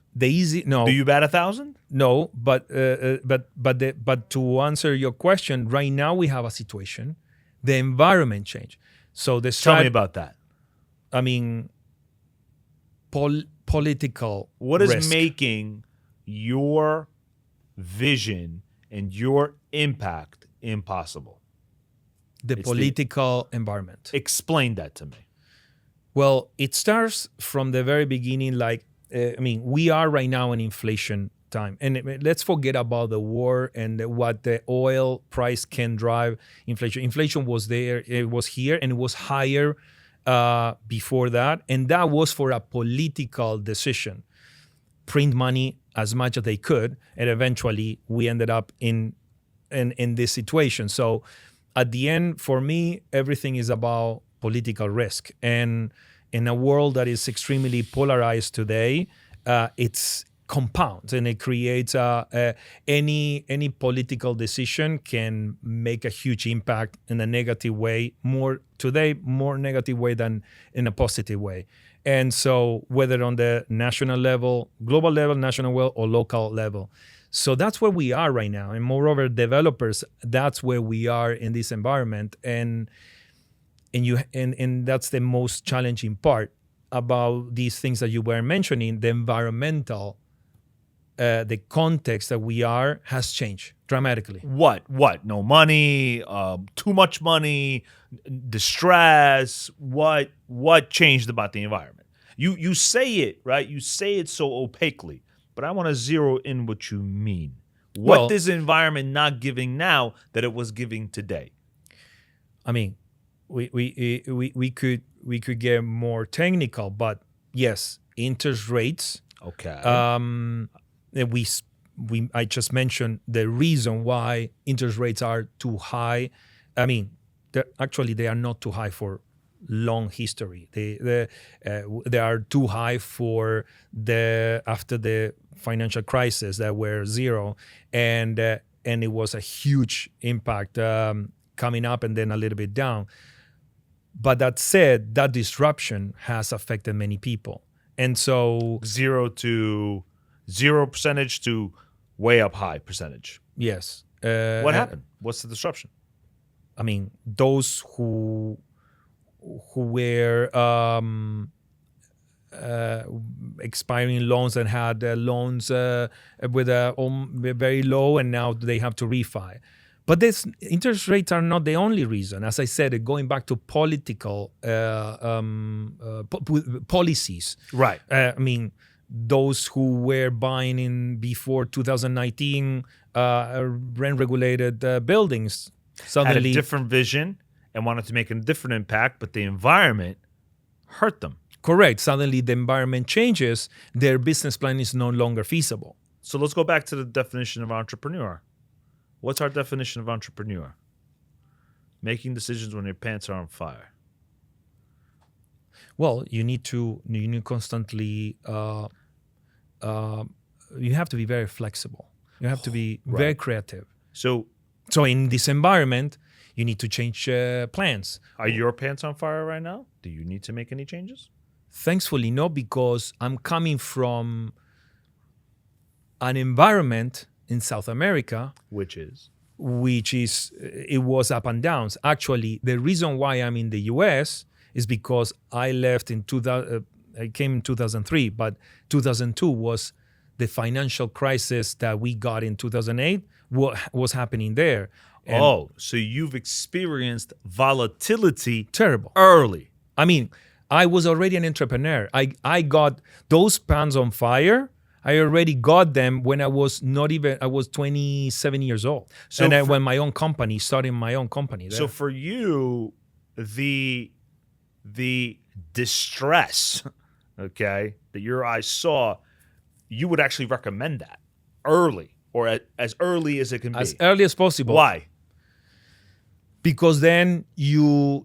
[SPEAKER 1] No.
[SPEAKER 2] Do you bat 1,000?
[SPEAKER 1] No, but to answer your question, right now we have a situation. The environment change. So
[SPEAKER 2] Tell me about that.
[SPEAKER 1] I mean, political.
[SPEAKER 2] What is
[SPEAKER 1] risk.
[SPEAKER 2] making your vision and your impact impossible?
[SPEAKER 1] The political environment.
[SPEAKER 2] Explain that to me.
[SPEAKER 1] Well, it starts from the very beginning. We are right now in inflation time, and let's forget about the war and what the oil price can drive inflation. Inflation was there, it was here, and it was higher before that, and that was for a political decision. Print money as much as they could, and eventually we ended up in this situation. So at the end, for me, everything is about political risk. And in a world that is extremely polarized today, it's compounds, and it creates any political decision can make a huge impact in a negative way, more negative way than in a positive way. And so whether on the national level, global level, national level, or local level. So that's where we are right now. And moreover, developers, that's where we are in this environment. And that's the most challenging part about these things that you were mentioning. The environmental, the context that we are has changed dramatically.
[SPEAKER 2] What? No money, too much money, distress. What changed about the environment? You say it, right? You say it so opaquely, but I want to zero in what you mean. What is the environment not giving now that it was giving today?
[SPEAKER 1] I mean, we could get more technical, but yes, interest rates.
[SPEAKER 2] Okay.
[SPEAKER 1] I just mentioned the reason why interest rates are too high. I mean, they are not too high for long history. They are too high for after the financial crisis that were zero, and it was a huge impact coming up and then a little bit down. But that said, that disruption has affected many people, and so
[SPEAKER 2] 0% to way up high percentage.
[SPEAKER 1] Yes,
[SPEAKER 2] What happened? What's the disruption?
[SPEAKER 1] I mean, those who were expiring loans and had loans with very low, and now they have to refi. But this interest rates are not the only reason. As I said, going back to political policies.
[SPEAKER 2] Right.
[SPEAKER 1] I mean, those who were buying in before 2019 rent-regulated buildings
[SPEAKER 2] Had a
[SPEAKER 1] suddenly
[SPEAKER 2] different vision and wanted to make a different impact, but the environment hurt them.
[SPEAKER 1] correct. Suddenly, the environment changes. Their business plan is no longer feasible.
[SPEAKER 2] So let's go back to the definition of entrepreneur. What's our definition of entrepreneur? Making decisions when your pants are on fire.
[SPEAKER 1] Well, you need constantly. You have to be very flexible. You have to be very creative.
[SPEAKER 2] So
[SPEAKER 1] So in this environment, you need to change plans.
[SPEAKER 2] are your pants on fire right now? Do you need to make any changes?
[SPEAKER 1] Thankfully, no, because I'm coming from an environment in South America,
[SPEAKER 2] Which is?
[SPEAKER 1] it was up and downs. Actually, the reason why I'm in the US is because I left in 2000. I came in 2003, but 2002 was the financial crisis that we got in 2008. What was happening there? And
[SPEAKER 2] So you've experienced volatility
[SPEAKER 1] terrible.
[SPEAKER 2] early.
[SPEAKER 1] I mean, I was already an entrepreneur. I got those pans on fire. I already got them when I was 27 years old.
[SPEAKER 2] So
[SPEAKER 1] And I
[SPEAKER 2] for-
[SPEAKER 1] went my own company, starting my own company there.
[SPEAKER 2] So for you, the distress, okay, that your eyes saw, you would actually recommend that early, or as early as it can
[SPEAKER 1] as
[SPEAKER 2] be.
[SPEAKER 1] early as possible.
[SPEAKER 2] Why?
[SPEAKER 1] Because then you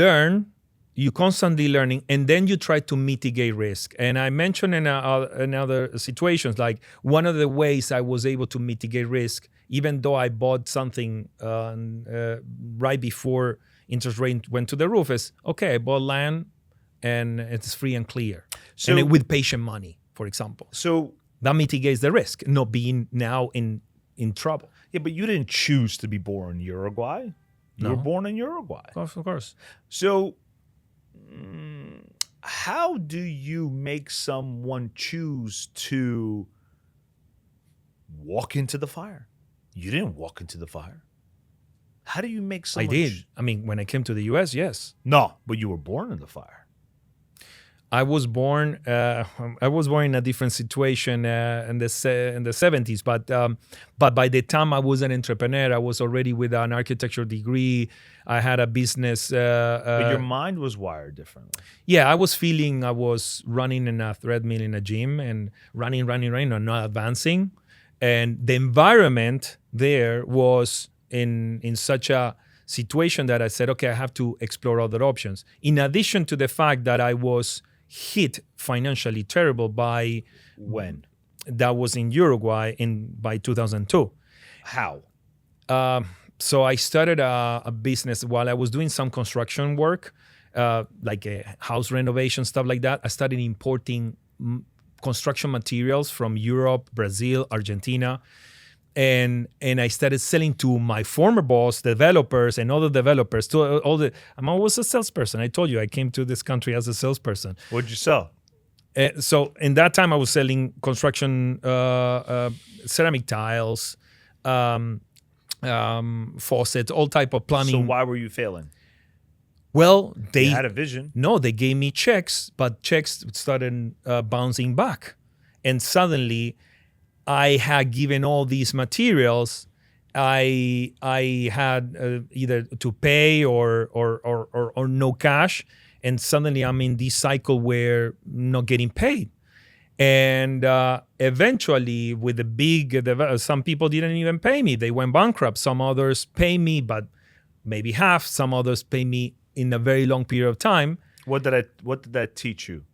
[SPEAKER 1] learn, you constantly learning, and then you try to mitigate risk. And I mentioned in other situations, like one of the ways I was able to mitigate risk, even though I bought something right before interest rate went to the roof, is okay, I bought land and it's free and clear.
[SPEAKER 2] So-
[SPEAKER 1] and with patient money, for example.
[SPEAKER 2] So
[SPEAKER 1] That mitigates the risk, not being now in trouble.
[SPEAKER 2] yeah, but you didn't choose to be born in Uruguay. You
[SPEAKER 1] No.
[SPEAKER 2] were born in Uruguay.
[SPEAKER 1] Of course.
[SPEAKER 2] So, how do you make someone choose to walk into the fire? You didn't walk into the fire. How do you make
[SPEAKER 1] I
[SPEAKER 2] someone?
[SPEAKER 1] did. I mean, when I came to the US, yes.
[SPEAKER 2] No, but you were born in the fire.
[SPEAKER 1] I was born. I was born in a different situation in the 70s, but by the time I was an entrepreneur, I was already with an architecture degree. I had a business.
[SPEAKER 2] But your mind was wired differently.
[SPEAKER 1] Yeah, I was feeling I was running in a treadmill in a gym and running, and not advancing. And the environment there was in such a situation that I said, okay, I have to explore other options. In addition to the fact that I was hit financially terrible by
[SPEAKER 2] When?
[SPEAKER 1] that was in Uruguay by 2002.
[SPEAKER 2] How?
[SPEAKER 1] So I started a business while I was doing some construction work, like a house renovation, stuff like that. I started importing construction materials from Europe, Brazil, Argentina. And I started selling to my former boss, developers, and other developers. To all the, I'm always a salesperson. I told you I came to this country as a salesperson.
[SPEAKER 2] What'd you sell?
[SPEAKER 1] So in that time, I was selling construction, ceramic tiles, faucets, all type of plumbing.
[SPEAKER 2] So why were you failing?
[SPEAKER 1] Well, they
[SPEAKER 2] You had a vision.
[SPEAKER 1] no, they gave me checks, but checks started bouncing back, and suddenly, I had given all these materials. I had either to pay or no cash, and suddenly I'm in this cycle where not getting paid. And eventually, with the big, some people didn't even pay me. They went bankrupt. Some others pay me, but maybe half. Some others pay me in a very long period of time.
[SPEAKER 2] What did that teach you?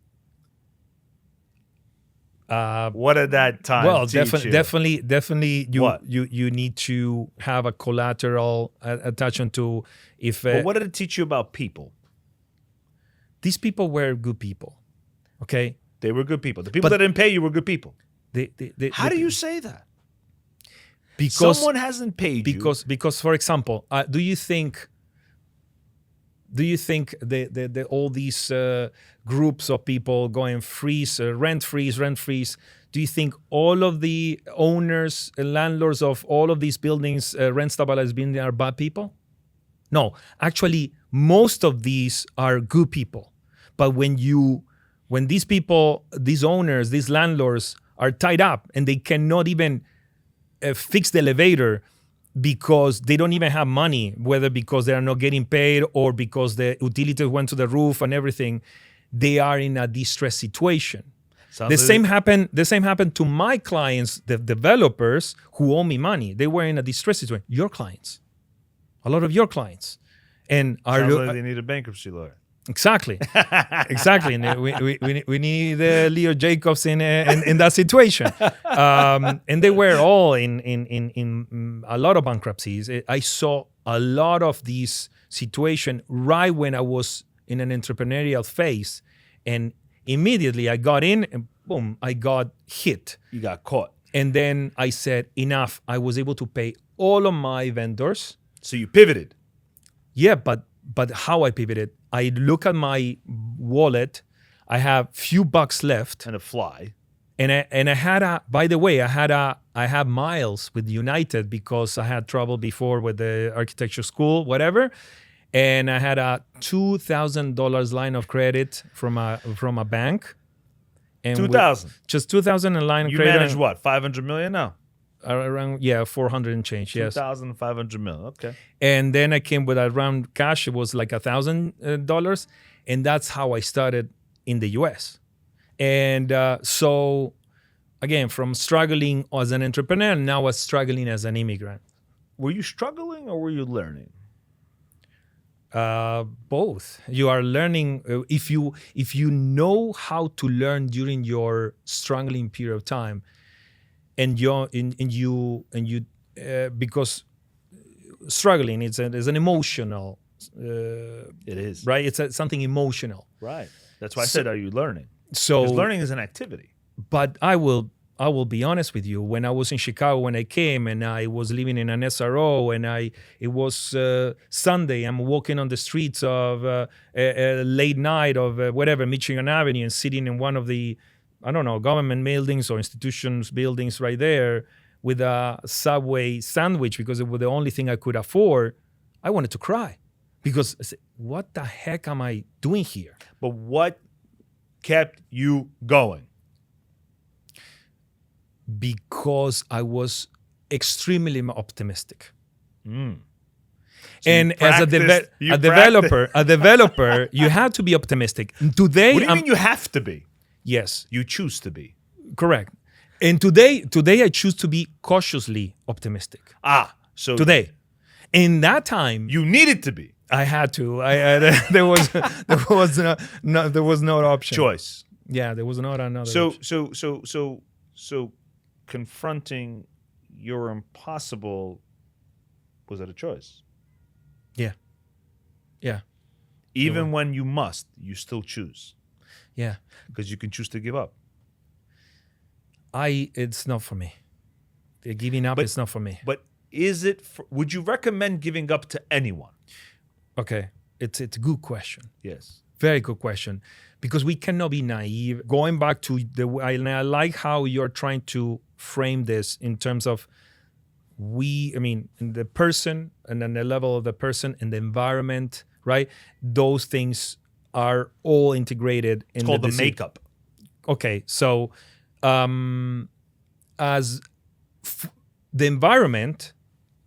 [SPEAKER 2] What did that time
[SPEAKER 1] Well,
[SPEAKER 2] teach you?
[SPEAKER 1] definitely,
[SPEAKER 2] What?
[SPEAKER 1] you need to have a collateral attachment to if
[SPEAKER 2] But what did it teach you about people?
[SPEAKER 1] these people were good people, okay?
[SPEAKER 2] They were good people. The people
[SPEAKER 1] But-
[SPEAKER 2] that didn't pay you were good people.
[SPEAKER 1] They,
[SPEAKER 2] How do you say that?
[SPEAKER 1] because
[SPEAKER 2] Someone hasn't paid you.
[SPEAKER 1] because for example, do you think the all these groups of people going rent freeze? Do you think all of the owners and landlords of all of these buildings, rent stabilized buildings, are bad people? No, actually, most of these are good people. But when these people, these owners, these landlords are tied up and they cannot even fix the elevator because they don't even have money, whether because they are not getting paid or because the utilities went to the roof and everything, they are in a distressed situation. The same happened to my clients, the developers who owe me money. They were in a distressed situation. Your clients, a lot of your clients, and
[SPEAKER 2] sounds like they need a bankruptcy lawyer.
[SPEAKER 1] Exactly. And we need Leo Jacobs in that situation. And they were all in a lot of bankruptcies. I saw a lot of these situations right when I was in an entrepreneurial phase, and immediately I got in and boom, I got hit.
[SPEAKER 2] You got caught.
[SPEAKER 1] And then I said, enough. I was able to pay all of my vendors.
[SPEAKER 2] So you pivoted.
[SPEAKER 1] Yeah, but how I pivoted, I look at my wallet, I have few bucks left.
[SPEAKER 2] And a fly.
[SPEAKER 1] And I had by the way, I had miles with United because I had trouble before with the architecture school, whatever. And I had a $2,000 line of credit from a bank. And
[SPEAKER 2] $2,000.
[SPEAKER 1] Just $2,000 in line of credit.
[SPEAKER 2] You managed what? 500 million now?
[SPEAKER 1] Around 400 and change. Yes,
[SPEAKER 2] 2,500 million. Okay.
[SPEAKER 1] And then I came with around cash. It was like $1,000, and that's how I started in the U.S. And so, again, from struggling as an entrepreneur, now I was struggling as an immigrant.
[SPEAKER 2] Were you struggling or were you learning?
[SPEAKER 1] Both. You are learning if you know how to learn during your struggling period of time. And you because struggling is an emotional.
[SPEAKER 2] It is,
[SPEAKER 1] right. It's something emotional.
[SPEAKER 2] Right. That's why I said, are you learning?
[SPEAKER 1] So
[SPEAKER 2] because learning is an activity.
[SPEAKER 1] But I will be honest with you. When I was in Chicago, when I came and I was living in an SRO, and it was Sunday, I'm walking on the streets of a late night of whatever Michigan Avenue, and sitting in one of the, I don't know, government buildings or institutions buildings right there with a Subway sandwich because it was the only thing I could afford. I wanted to cry because I said, what the heck am I doing here?
[SPEAKER 2] But what kept you going?
[SPEAKER 1] Because I was extremely optimistic.
[SPEAKER 2] So
[SPEAKER 1] and as a developer, you have to be optimistic. Today,
[SPEAKER 2] what do you mean you have to be?
[SPEAKER 1] Yes.
[SPEAKER 2] You choose to be.
[SPEAKER 1] Correct. And today I choose to be cautiously optimistic.
[SPEAKER 2] So
[SPEAKER 1] today. In that time,
[SPEAKER 2] you needed to be.
[SPEAKER 1] I had to. There was no option.
[SPEAKER 2] Choice.
[SPEAKER 1] Yeah, there was not another option.
[SPEAKER 2] So confronting your impossible, was that a choice?
[SPEAKER 1] Yeah.
[SPEAKER 2] Even when you must, you still choose.
[SPEAKER 1] Yeah.
[SPEAKER 2] Because you can choose to give up.
[SPEAKER 1] It's not for me. Giving up is not for me.
[SPEAKER 2] But is it? Would you recommend giving up to anyone?
[SPEAKER 1] Okay, it's a good question.
[SPEAKER 2] Yes.
[SPEAKER 1] Very good question. Because we cannot be naive. Going back to I like how you're trying to frame this in terms of the person and then the level of the person and the environment, right? Those things are all integrated in
[SPEAKER 2] it's called the makeup.
[SPEAKER 1] Okay, so the environment,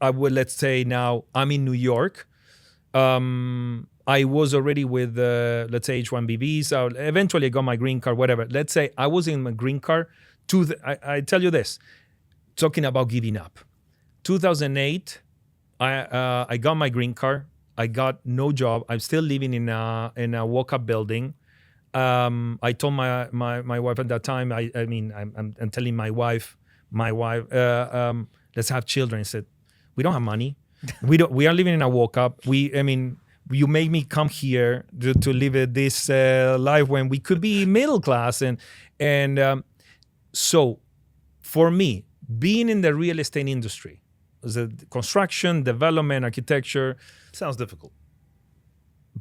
[SPEAKER 1] let's say now I'm in New York. I was already with, let's say, H-1B visa. Eventually, I got my green card, whatever. Let's say I was in my green card. I tell you this, talking about giving up. 2008, I got my green card. I got no job. I'm still living in a walk-up building. I told my wife at that time. I'm telling my wife, let's have children. I said, we don't have money. We are living in a walk-up. You make me come here to live this life when we could be middle class, and so for me, being in the real estate industry, the construction, development, architecture,
[SPEAKER 2] Sounds difficult.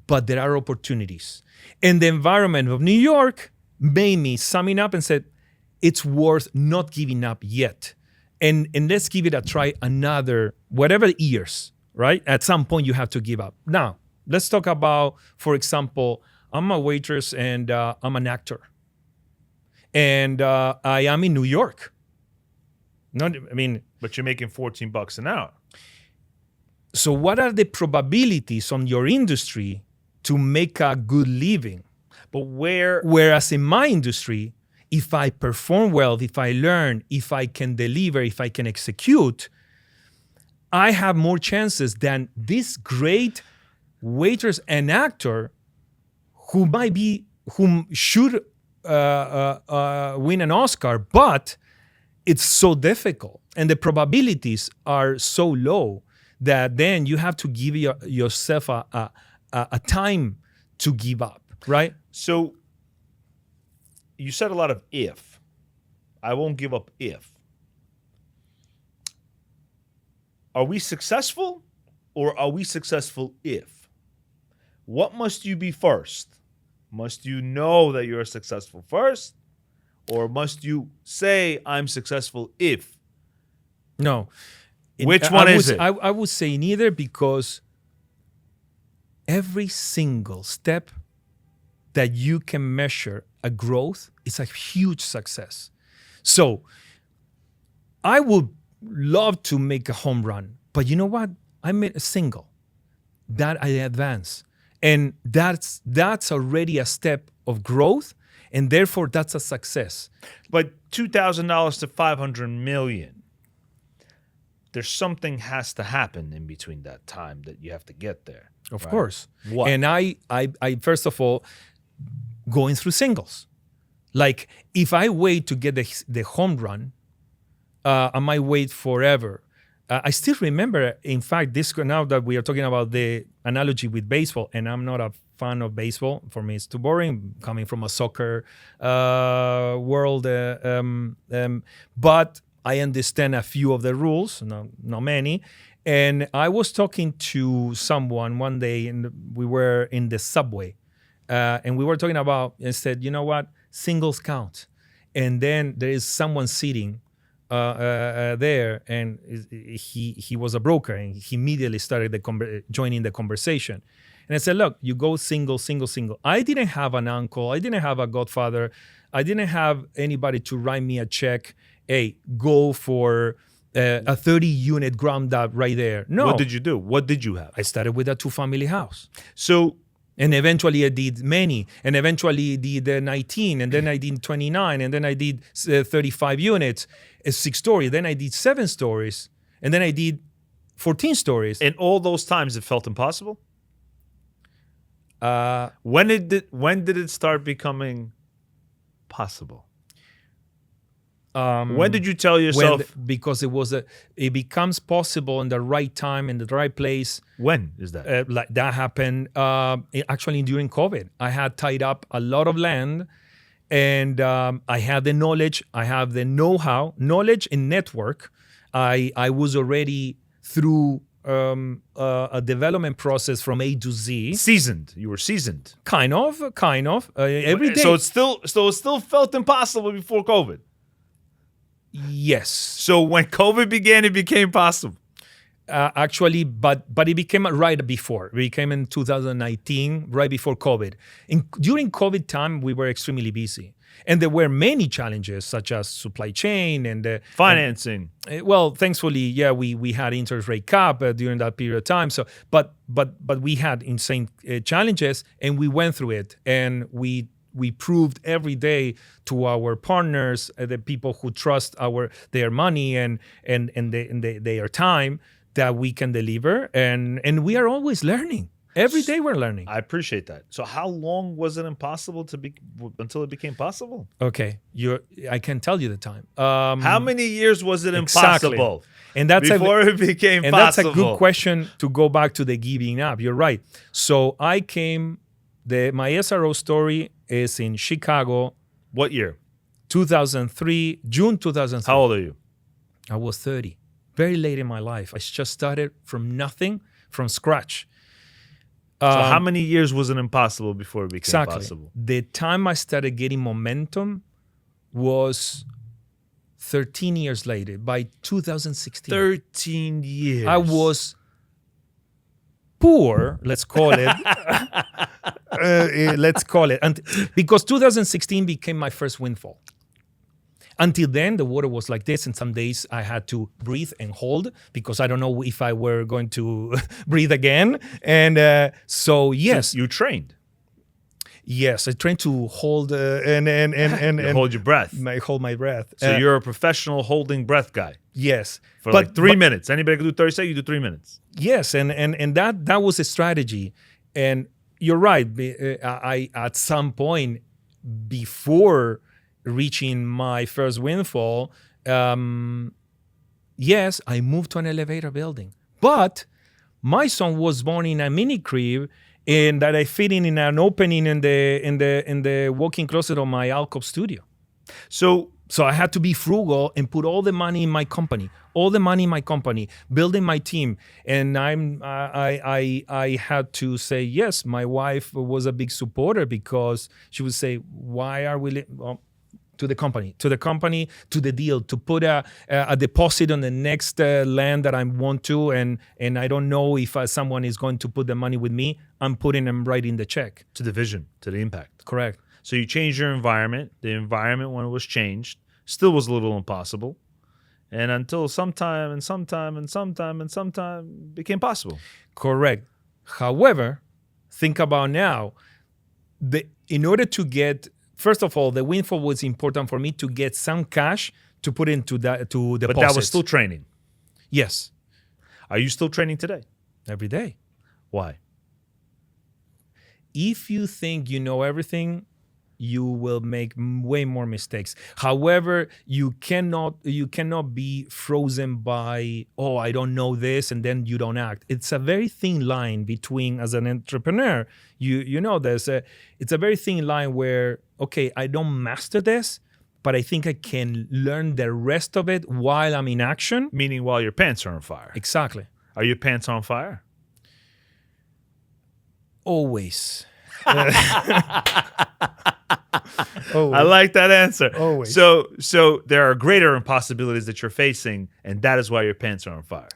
[SPEAKER 1] but there are opportunities. And the environment of New York made me summing up and said, it's worth not giving up yet. And let's give it a try another, whatever years, right? At some point you have to give up. Now, let's talk about, for example, I'm a waitress and I'm an actor. And I am in New York.
[SPEAKER 2] But you're making $14 an hour.
[SPEAKER 1] So what are the probabilities on your industry to make a good living?
[SPEAKER 2] But
[SPEAKER 1] Whereas in my industry, if I perform well, if I learn, if I can deliver, if I can execute, I have more chances than this great waitress and actor who should win an Oscar, but it's so difficult and the probabilities are so low that then you have to give yourself a time to give up, right?
[SPEAKER 2] So you said a lot of if. I won't give up if. Are we successful or are we successful if? What must you be first? Must you know that you're successful first? Or must you say, I'm successful if?
[SPEAKER 1] No.
[SPEAKER 2] Which one is it?
[SPEAKER 1] I would say neither, because every single step that you can measure a growth is a huge success. So I would love to make a home run, but you know what? I made a single that I advance. And that's already a step of growth, and therefore that's a success.
[SPEAKER 2] But $2,000 to $500 million. There's something has to happen in between that time that you have to get there.
[SPEAKER 1] Of
[SPEAKER 2] right?
[SPEAKER 1] course.
[SPEAKER 2] What?
[SPEAKER 1] And I first of all, going through singles. Like if I wait to get the home run, I might wait forever. I still remember, in fact, now that we are talking about the analogy with baseball, and I'm not a fan of baseball. For me, it's too boring, coming from a soccer world. But I understand a few of the rules, not many. And I was talking to someone one day, and we were in the subway, and we were talking about, and said, you know what, singles count. And then there is someone sitting there, and he was a broker, and he immediately started joining the conversation. And I said, look, you go single, single, single. I didn't have an uncle. I didn't have a godfather. I didn't have anybody to write me a check. Hey, go for a 30-unit ground up right there. No.
[SPEAKER 2] What did you do? What did you have?
[SPEAKER 1] I started with a 2-family house.
[SPEAKER 2] So,
[SPEAKER 1] and eventually I did many, and eventually did 19, and then I did 29, and then I did 35 units, 6 stories. Then I did 7 stories, and then I did 14 stories.
[SPEAKER 2] in all those times, it felt impossible? When did it start becoming possible? When did you tell yourself?
[SPEAKER 1] Because it becomes possible in the right time, in the right place.
[SPEAKER 2] When is that?
[SPEAKER 1] Like that happened actually during COVID. I had tied up a lot of land, and I had the knowledge, I have the know-how, knowledge and network. I was already through a development process from A to Z.
[SPEAKER 2] Seasoned. You were seasoned.
[SPEAKER 1] Kind of. Every day.
[SPEAKER 2] So it still felt impossible before COVID.
[SPEAKER 1] Yes.
[SPEAKER 2] So when COVID began, it became possible.
[SPEAKER 1] Actually, but it became right before. It became in 2019, right before COVID. During COVID time, we were extremely busy. And there were many challenges, such as supply chain and
[SPEAKER 2] financing.
[SPEAKER 1] Well, thankfully, yeah, we had interest rate cap during that period of time. So, but we had insane challenges, and we went through it, and we proved every day to our partners, the people who trust their money and their time, that we can deliver, and we are always learning. Every day we're learning.
[SPEAKER 2] I appreciate that. So how long was it impossible until it became possible?
[SPEAKER 1] Okay, I can tell you the time.
[SPEAKER 2] How many years was it impossible?
[SPEAKER 1] Exactly. And that's
[SPEAKER 2] before it became possible.
[SPEAKER 1] That's a good question to go back to the giving up. You're right. So my SRO story is in Chicago.
[SPEAKER 2] What year?
[SPEAKER 1] 2003, June 2003.
[SPEAKER 2] How old are you?
[SPEAKER 1] I was 30, very late in my life. I just started from nothing, from scratch.
[SPEAKER 2] So how many years was it impossible before it became
[SPEAKER 1] Exactly.
[SPEAKER 2] possible?
[SPEAKER 1] The time I started getting momentum was 13 years later, by 2016.
[SPEAKER 2] 13 years.
[SPEAKER 1] I was poor, let's call it. Let's call it. And because 2016 became my first windfall. Until then, the water was like this, and some days I had to breathe and hold because I don't know if I were going to breathe again. And so, yes,
[SPEAKER 2] You trained.
[SPEAKER 1] yes, I trained to hold and
[SPEAKER 2] Hold your breath.
[SPEAKER 1] hold my breath.
[SPEAKER 2] So you're a professional holding breath guy
[SPEAKER 1] Yes,
[SPEAKER 2] for like 3 minutes. Anybody can do 30 seconds, you do 3 minutes.
[SPEAKER 1] yes, and that was a strategy. And you're right. I at some point before reaching my first windfall, yes, I moved to an elevator building. But my son was born in a mini crib, and that I fit in an opening in the walk-in closet of my alcove studio.
[SPEAKER 2] So
[SPEAKER 1] So I had to be frugal and put all the money in my company, building my team. And I had to say yes. My wife was a big supporter because she would say, "Why are we?" To the company, to the deal, to put a deposit on the next land that I want to, and I don't know if someone is going to put the money with me. I'm putting them right in the check.
[SPEAKER 2] to the vision, to the impact.
[SPEAKER 1] Correct.
[SPEAKER 2] So you changed your environment. The environment, when it was changed, still was a little impossible. And until sometime became possible.
[SPEAKER 1] Correct. However, think about now. In order to get, first of all, the windfall was important for me to get some cash to put into that to deposit.
[SPEAKER 2] But that was still training.
[SPEAKER 1] Yes,
[SPEAKER 2] Are you still training today?
[SPEAKER 1] every day.
[SPEAKER 2] Why?
[SPEAKER 1] If you think you know everything, you will make way more mistakes. However, you cannot be frozen by, oh, I don't know this, and then you don't act. It's a very thin line between, as an entrepreneur, you know this. It's a very thin line where, okay, I don't master this, but I think I can learn the rest of it while I'm in action.
[SPEAKER 2] Meaning while your pants are on fire.
[SPEAKER 1] Exactly.
[SPEAKER 2] Are your pants on fire?
[SPEAKER 1] Always.
[SPEAKER 2] I like that answer.
[SPEAKER 1] Always.
[SPEAKER 2] So there are greater impossibilities that you're facing, and that is why your pants are on fire.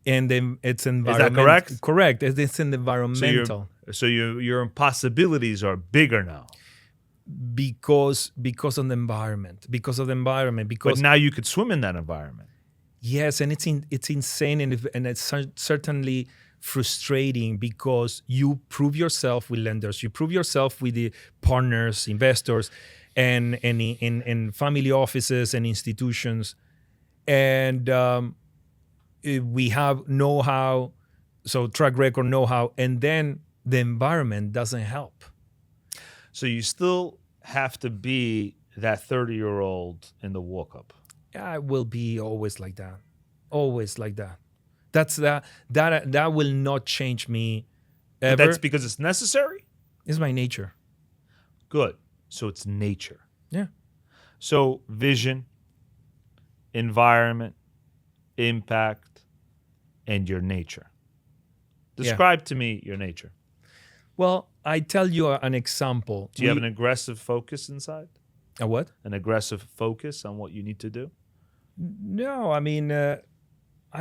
[SPEAKER 1] And then it's environmental.
[SPEAKER 2] correct?
[SPEAKER 1] Correct. It's an environmental.
[SPEAKER 2] So your impossibilities are bigger now.
[SPEAKER 1] Because of the environment.
[SPEAKER 2] But now you could swim in that environment.
[SPEAKER 1] Yes, and it's insane, and it's certainly frustrating because you prove yourself with lenders, you prove yourself with the partners, investors, and in family offices and institutions, and we have know-how, so track record, know-how, and then the environment doesn't help.
[SPEAKER 2] So you still have to be that 30-year-old in the walk-up.
[SPEAKER 1] I will be always like that. Always like that. That will not change me ever.
[SPEAKER 2] That's because it's necessary?
[SPEAKER 1] It's my nature.
[SPEAKER 2] Good. So it's nature.
[SPEAKER 1] Yeah.
[SPEAKER 2] So vision, environment, impact, and your nature. Describe to me your nature.
[SPEAKER 1] Well, I tell you an example.
[SPEAKER 2] Do you have an aggressive focus inside?
[SPEAKER 1] A what?
[SPEAKER 2] An aggressive focus on what you need to do?
[SPEAKER 1] No, I mean, I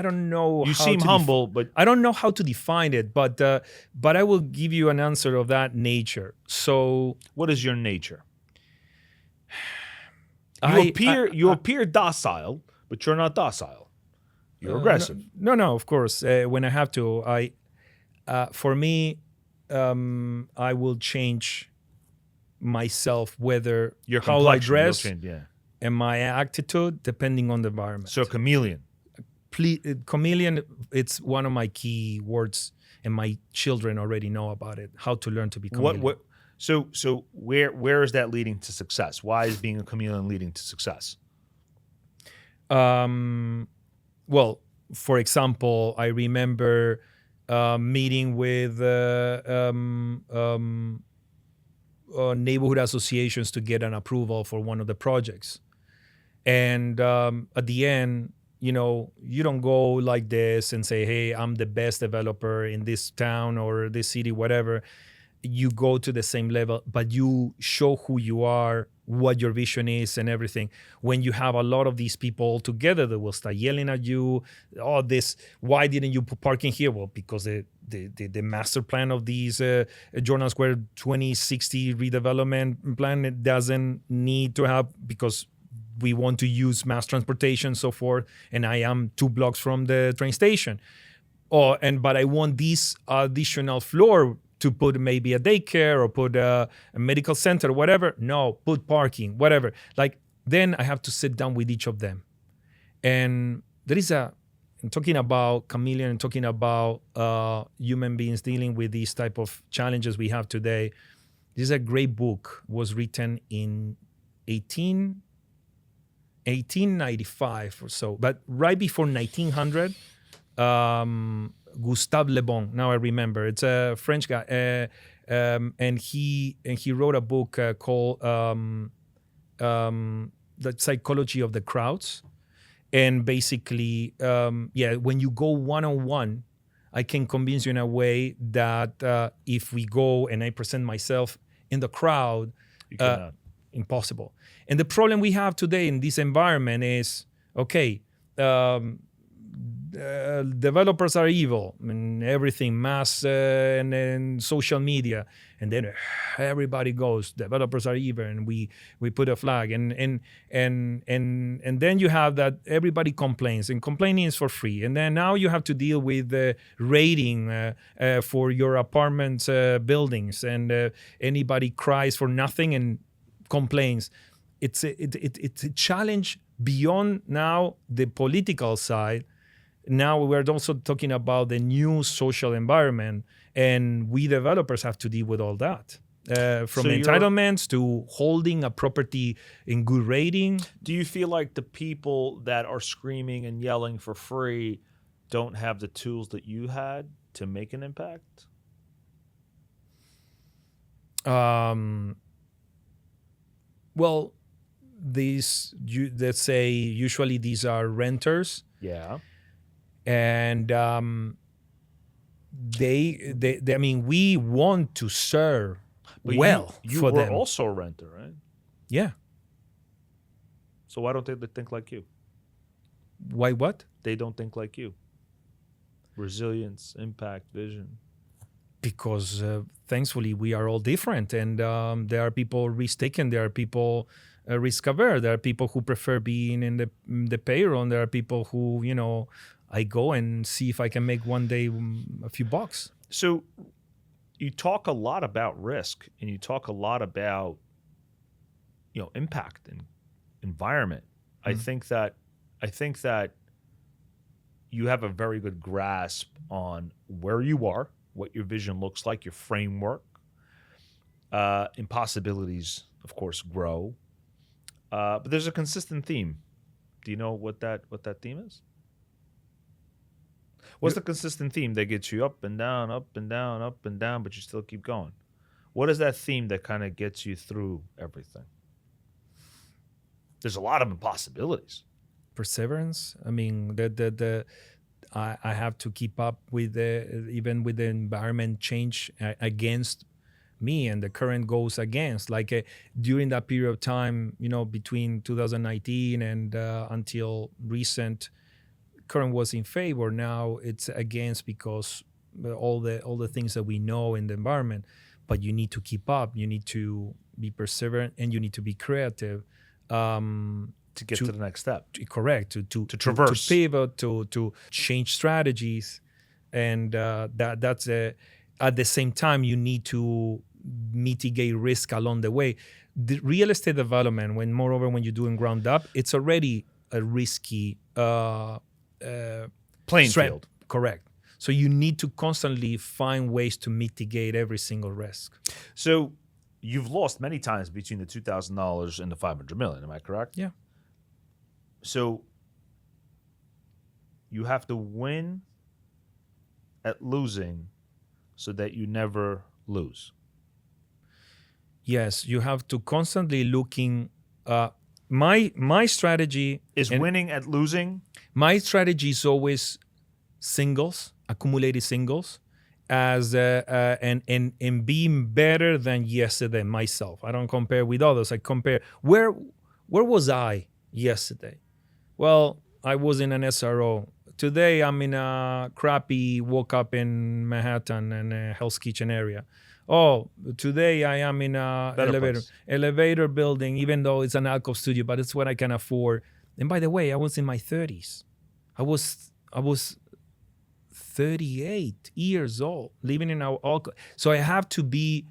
[SPEAKER 1] don't know.
[SPEAKER 2] You seem humble, but
[SPEAKER 1] I don't know how to define it. But I will give you an answer of that nature. So,
[SPEAKER 2] what is your nature? You appear docile, but you're not docile. You're aggressive.
[SPEAKER 1] No, of course. When I have to, for me, I will change myself, whether
[SPEAKER 2] Your
[SPEAKER 1] how I
[SPEAKER 2] complexion will
[SPEAKER 1] dress
[SPEAKER 2] change, yeah.
[SPEAKER 1] and my attitude, depending on the environment.
[SPEAKER 2] So chameleon.
[SPEAKER 1] Chameleon, it's one of my key words, and my children already know about it. How to learn to be chameleon.
[SPEAKER 2] So where is that leading to success? Why is being a chameleon leading to success?
[SPEAKER 1] Well, for example, I remember meeting with neighborhood associations to get an approval for one of the projects, and at the end, you don't go like this and say, hey, I'm the best developer in this town or this city, whatever. You go to the same level, but you show who you are, what your vision is, and everything. When you have a lot of these people all together that will start yelling at you, oh, this, why didn't you put parking here? Well, because the master plan of these Jordan Square 2060 redevelopment plan, it doesn't need to have, because we want to use mass transportation, so forth, and I am 2 blocks from the train station. But I want this additional floor to put maybe a daycare or put a medical center, whatever. No, put parking, whatever. Like, then I have to sit down with each of them. And there is talking about chameleon and talking about human beings dealing with these type of challenges we have today. This is a great book. It was written in 1895 or so, but right before 1900. Gustave Le Bon. Now I remember. It's a French guy, and he wrote a book called "The Psychology of the Crowds." And basically, when you go one-on-one, I can convince you in a way that if we go and I present myself in the crowd,
[SPEAKER 2] You cannot.
[SPEAKER 1] impossible. And the problem we have today in this environment is, okay, developers are evil and everything, mass and social media, and then everybody goes, developers are evil, and we put a flag, and then you have that everybody complains, and complaining is for free, and then now you have to deal with rating for your apartments buildings, and anybody cries for nothing and complains. It's a challenge beyond now the political side. Now we're also talking about the new social environment, and we developers have to deal with all that. From entitlements to holding a property in good rating.
[SPEAKER 2] Do you feel like the people that are screaming and yelling for free don't have the tools that you had to make an impact?
[SPEAKER 1] Well, let's say usually these are renters.
[SPEAKER 2] Yeah.
[SPEAKER 1] And they I mean, we want to serve
[SPEAKER 2] But
[SPEAKER 1] well
[SPEAKER 2] you
[SPEAKER 1] for
[SPEAKER 2] were
[SPEAKER 1] them.
[SPEAKER 2] also a renter, right?
[SPEAKER 1] Yeah.
[SPEAKER 2] So why don't they think like you?
[SPEAKER 1] Why what?
[SPEAKER 2] They don't think like you. Resilience, impact, vision.
[SPEAKER 1] Because thankfully we are all different, and there are people risk-taking, there are people risk-aware, there are people who prefer being in the payroll, there are people who, I go and see if I can make one day a few bucks.
[SPEAKER 2] So you talk a lot about risk, and you talk a lot about, impact and environment. I think that you have a very good grasp on where you are, what your vision looks like, your framework. Impossibilities, of course, grow. But there's a consistent theme. Do you know what that theme is? What's the consistent theme that gets you up and down, up and down, up and down, but you still keep going? What is that theme that kind of gets you through everything? There's a lot of impossibilities.
[SPEAKER 1] Perseverance. I mean, I have to keep up with even with the environment change against me, and the current goes against. Like during that period of time, between 2019 and until recent, current was in favor. Now it's against, because all the things that we know in the environment. But you need to keep up. You need to be perseverant, and you need to be creative.
[SPEAKER 2] To get to the next step.
[SPEAKER 1] Correct. To
[SPEAKER 2] traverse.
[SPEAKER 1] To pivot, to change strategies. And that's at the same time, you need to mitigate risk along the way. The real estate development, moreover when you're doing ground up, it's already a risky
[SPEAKER 2] playing field.
[SPEAKER 1] Correct. So you need to constantly find ways to mitigate every single risk.
[SPEAKER 2] So you've lost many times between the $2,000 and the $500 million. Am I correct?
[SPEAKER 1] Yeah.
[SPEAKER 2] So you have to win at losing so that you never lose.
[SPEAKER 1] Yes, you have to constantly looking My strategy
[SPEAKER 2] Is
[SPEAKER 1] and
[SPEAKER 2] winning at losing?
[SPEAKER 1] my strategy is always singles, accumulated singles, as and being better than yesterday myself. I don't compare with others. I compare where was I yesterday? Well, I was in an SRO. Today I'm in a crappy woke up in Manhattan in a Hell's Kitchen area. Oh, today I am in a
[SPEAKER 2] Better
[SPEAKER 1] elevator
[SPEAKER 2] place.
[SPEAKER 1] elevator building, even though it's an alcove studio, but it's what I can afford. And by the way, I was in my 30s. I was 38 years old, living in our alcove. So you have to be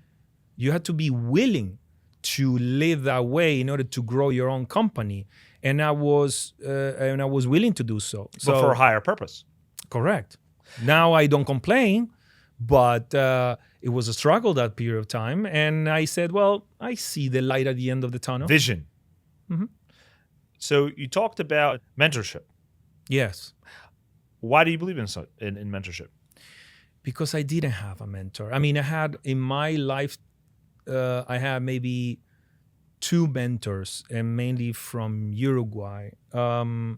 [SPEAKER 1] willing to live that way in order to grow your own company. And I was willing to do so.
[SPEAKER 2] But for a higher purpose.
[SPEAKER 1] Correct. Now I don't complain, but it was a struggle that period of time. And I said, well, I see the light at the end of the tunnel.
[SPEAKER 2] Vision.
[SPEAKER 1] Mhm.
[SPEAKER 2] So you talked about mentorship.
[SPEAKER 1] Yes,
[SPEAKER 2] Why do you believe in mentorship?
[SPEAKER 1] because I didn't have a mentor. I mean, I had in my life, I had maybe two mentors, and mainly from Uruguay. And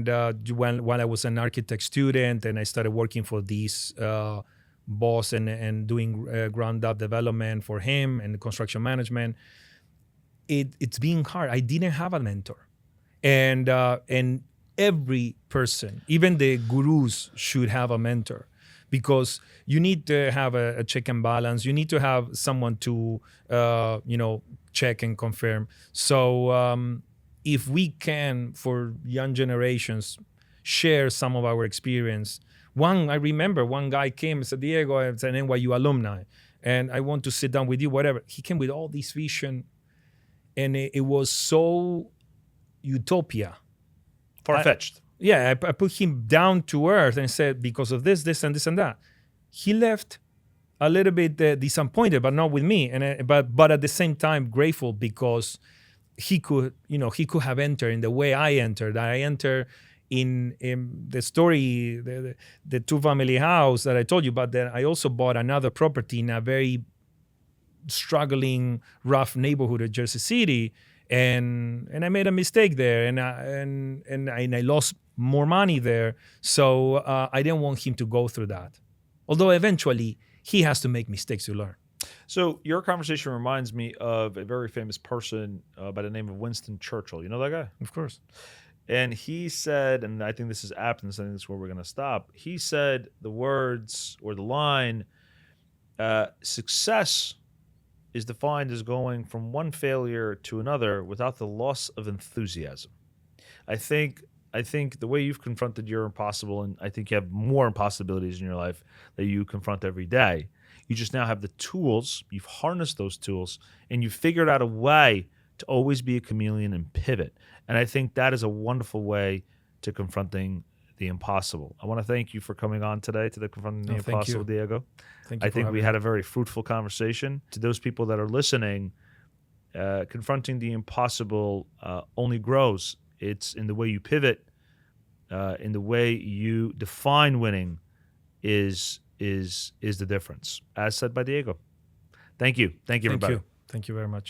[SPEAKER 1] while I was an architect student, and I started working for this boss and doing ground up development for him and construction management, it's being hard. I didn't have a mentor, and every person, even the gurus, should have a mentor, because you need to have a check and balance. You need to have someone to check and confirm. So if we can, for young generations, share some of our experience. I remember one guy came and said, Diego, I'm an NYU alumni, and I want to sit down with you, whatever. He came with all this vision, and it was so utopia.
[SPEAKER 2] Far-fetched.
[SPEAKER 1] Yeah, I put him down to earth and said, because of this, this, and this, and that. He left a little bit disappointed, but not with me, but at the same time grateful, because he could have entered in the way I entered. I entered in the story, the two-family house that I told you, but then I also bought another property in a very struggling, rough neighborhood of Jersey City, and I made a mistake there, and I lost more money there. So I didn't want him to go through that. Although eventually he has to make mistakes to learn.
[SPEAKER 2] So your conversation reminds me of a very famous person by the name of Winston Churchill. You know that guy?
[SPEAKER 1] Of course.
[SPEAKER 2] And he said, and I think this is apt, and I think this is where we're going to stop. He said the words or the line, success is defined as going from one failure to another without the loss of enthusiasm. I think the way you've confronted your impossible, and I think you have more impossibilities in your life that you confront every day. You just now have the tools, you've harnessed those tools, and you've figured out a way to always be a chameleon and pivot. And I think that is a wonderful way to confronting the impossible. I want to thank you for coming on today to the Confronting the Impossible, Diego.
[SPEAKER 1] Thank you.
[SPEAKER 2] I think we had a very fruitful conversation. To those people that are listening, confronting the impossible only grows. It's in the way you pivot, in the way you define winning is the difference, as said by Diego. Thank you. Thank you, everybody.
[SPEAKER 1] Thank you very much.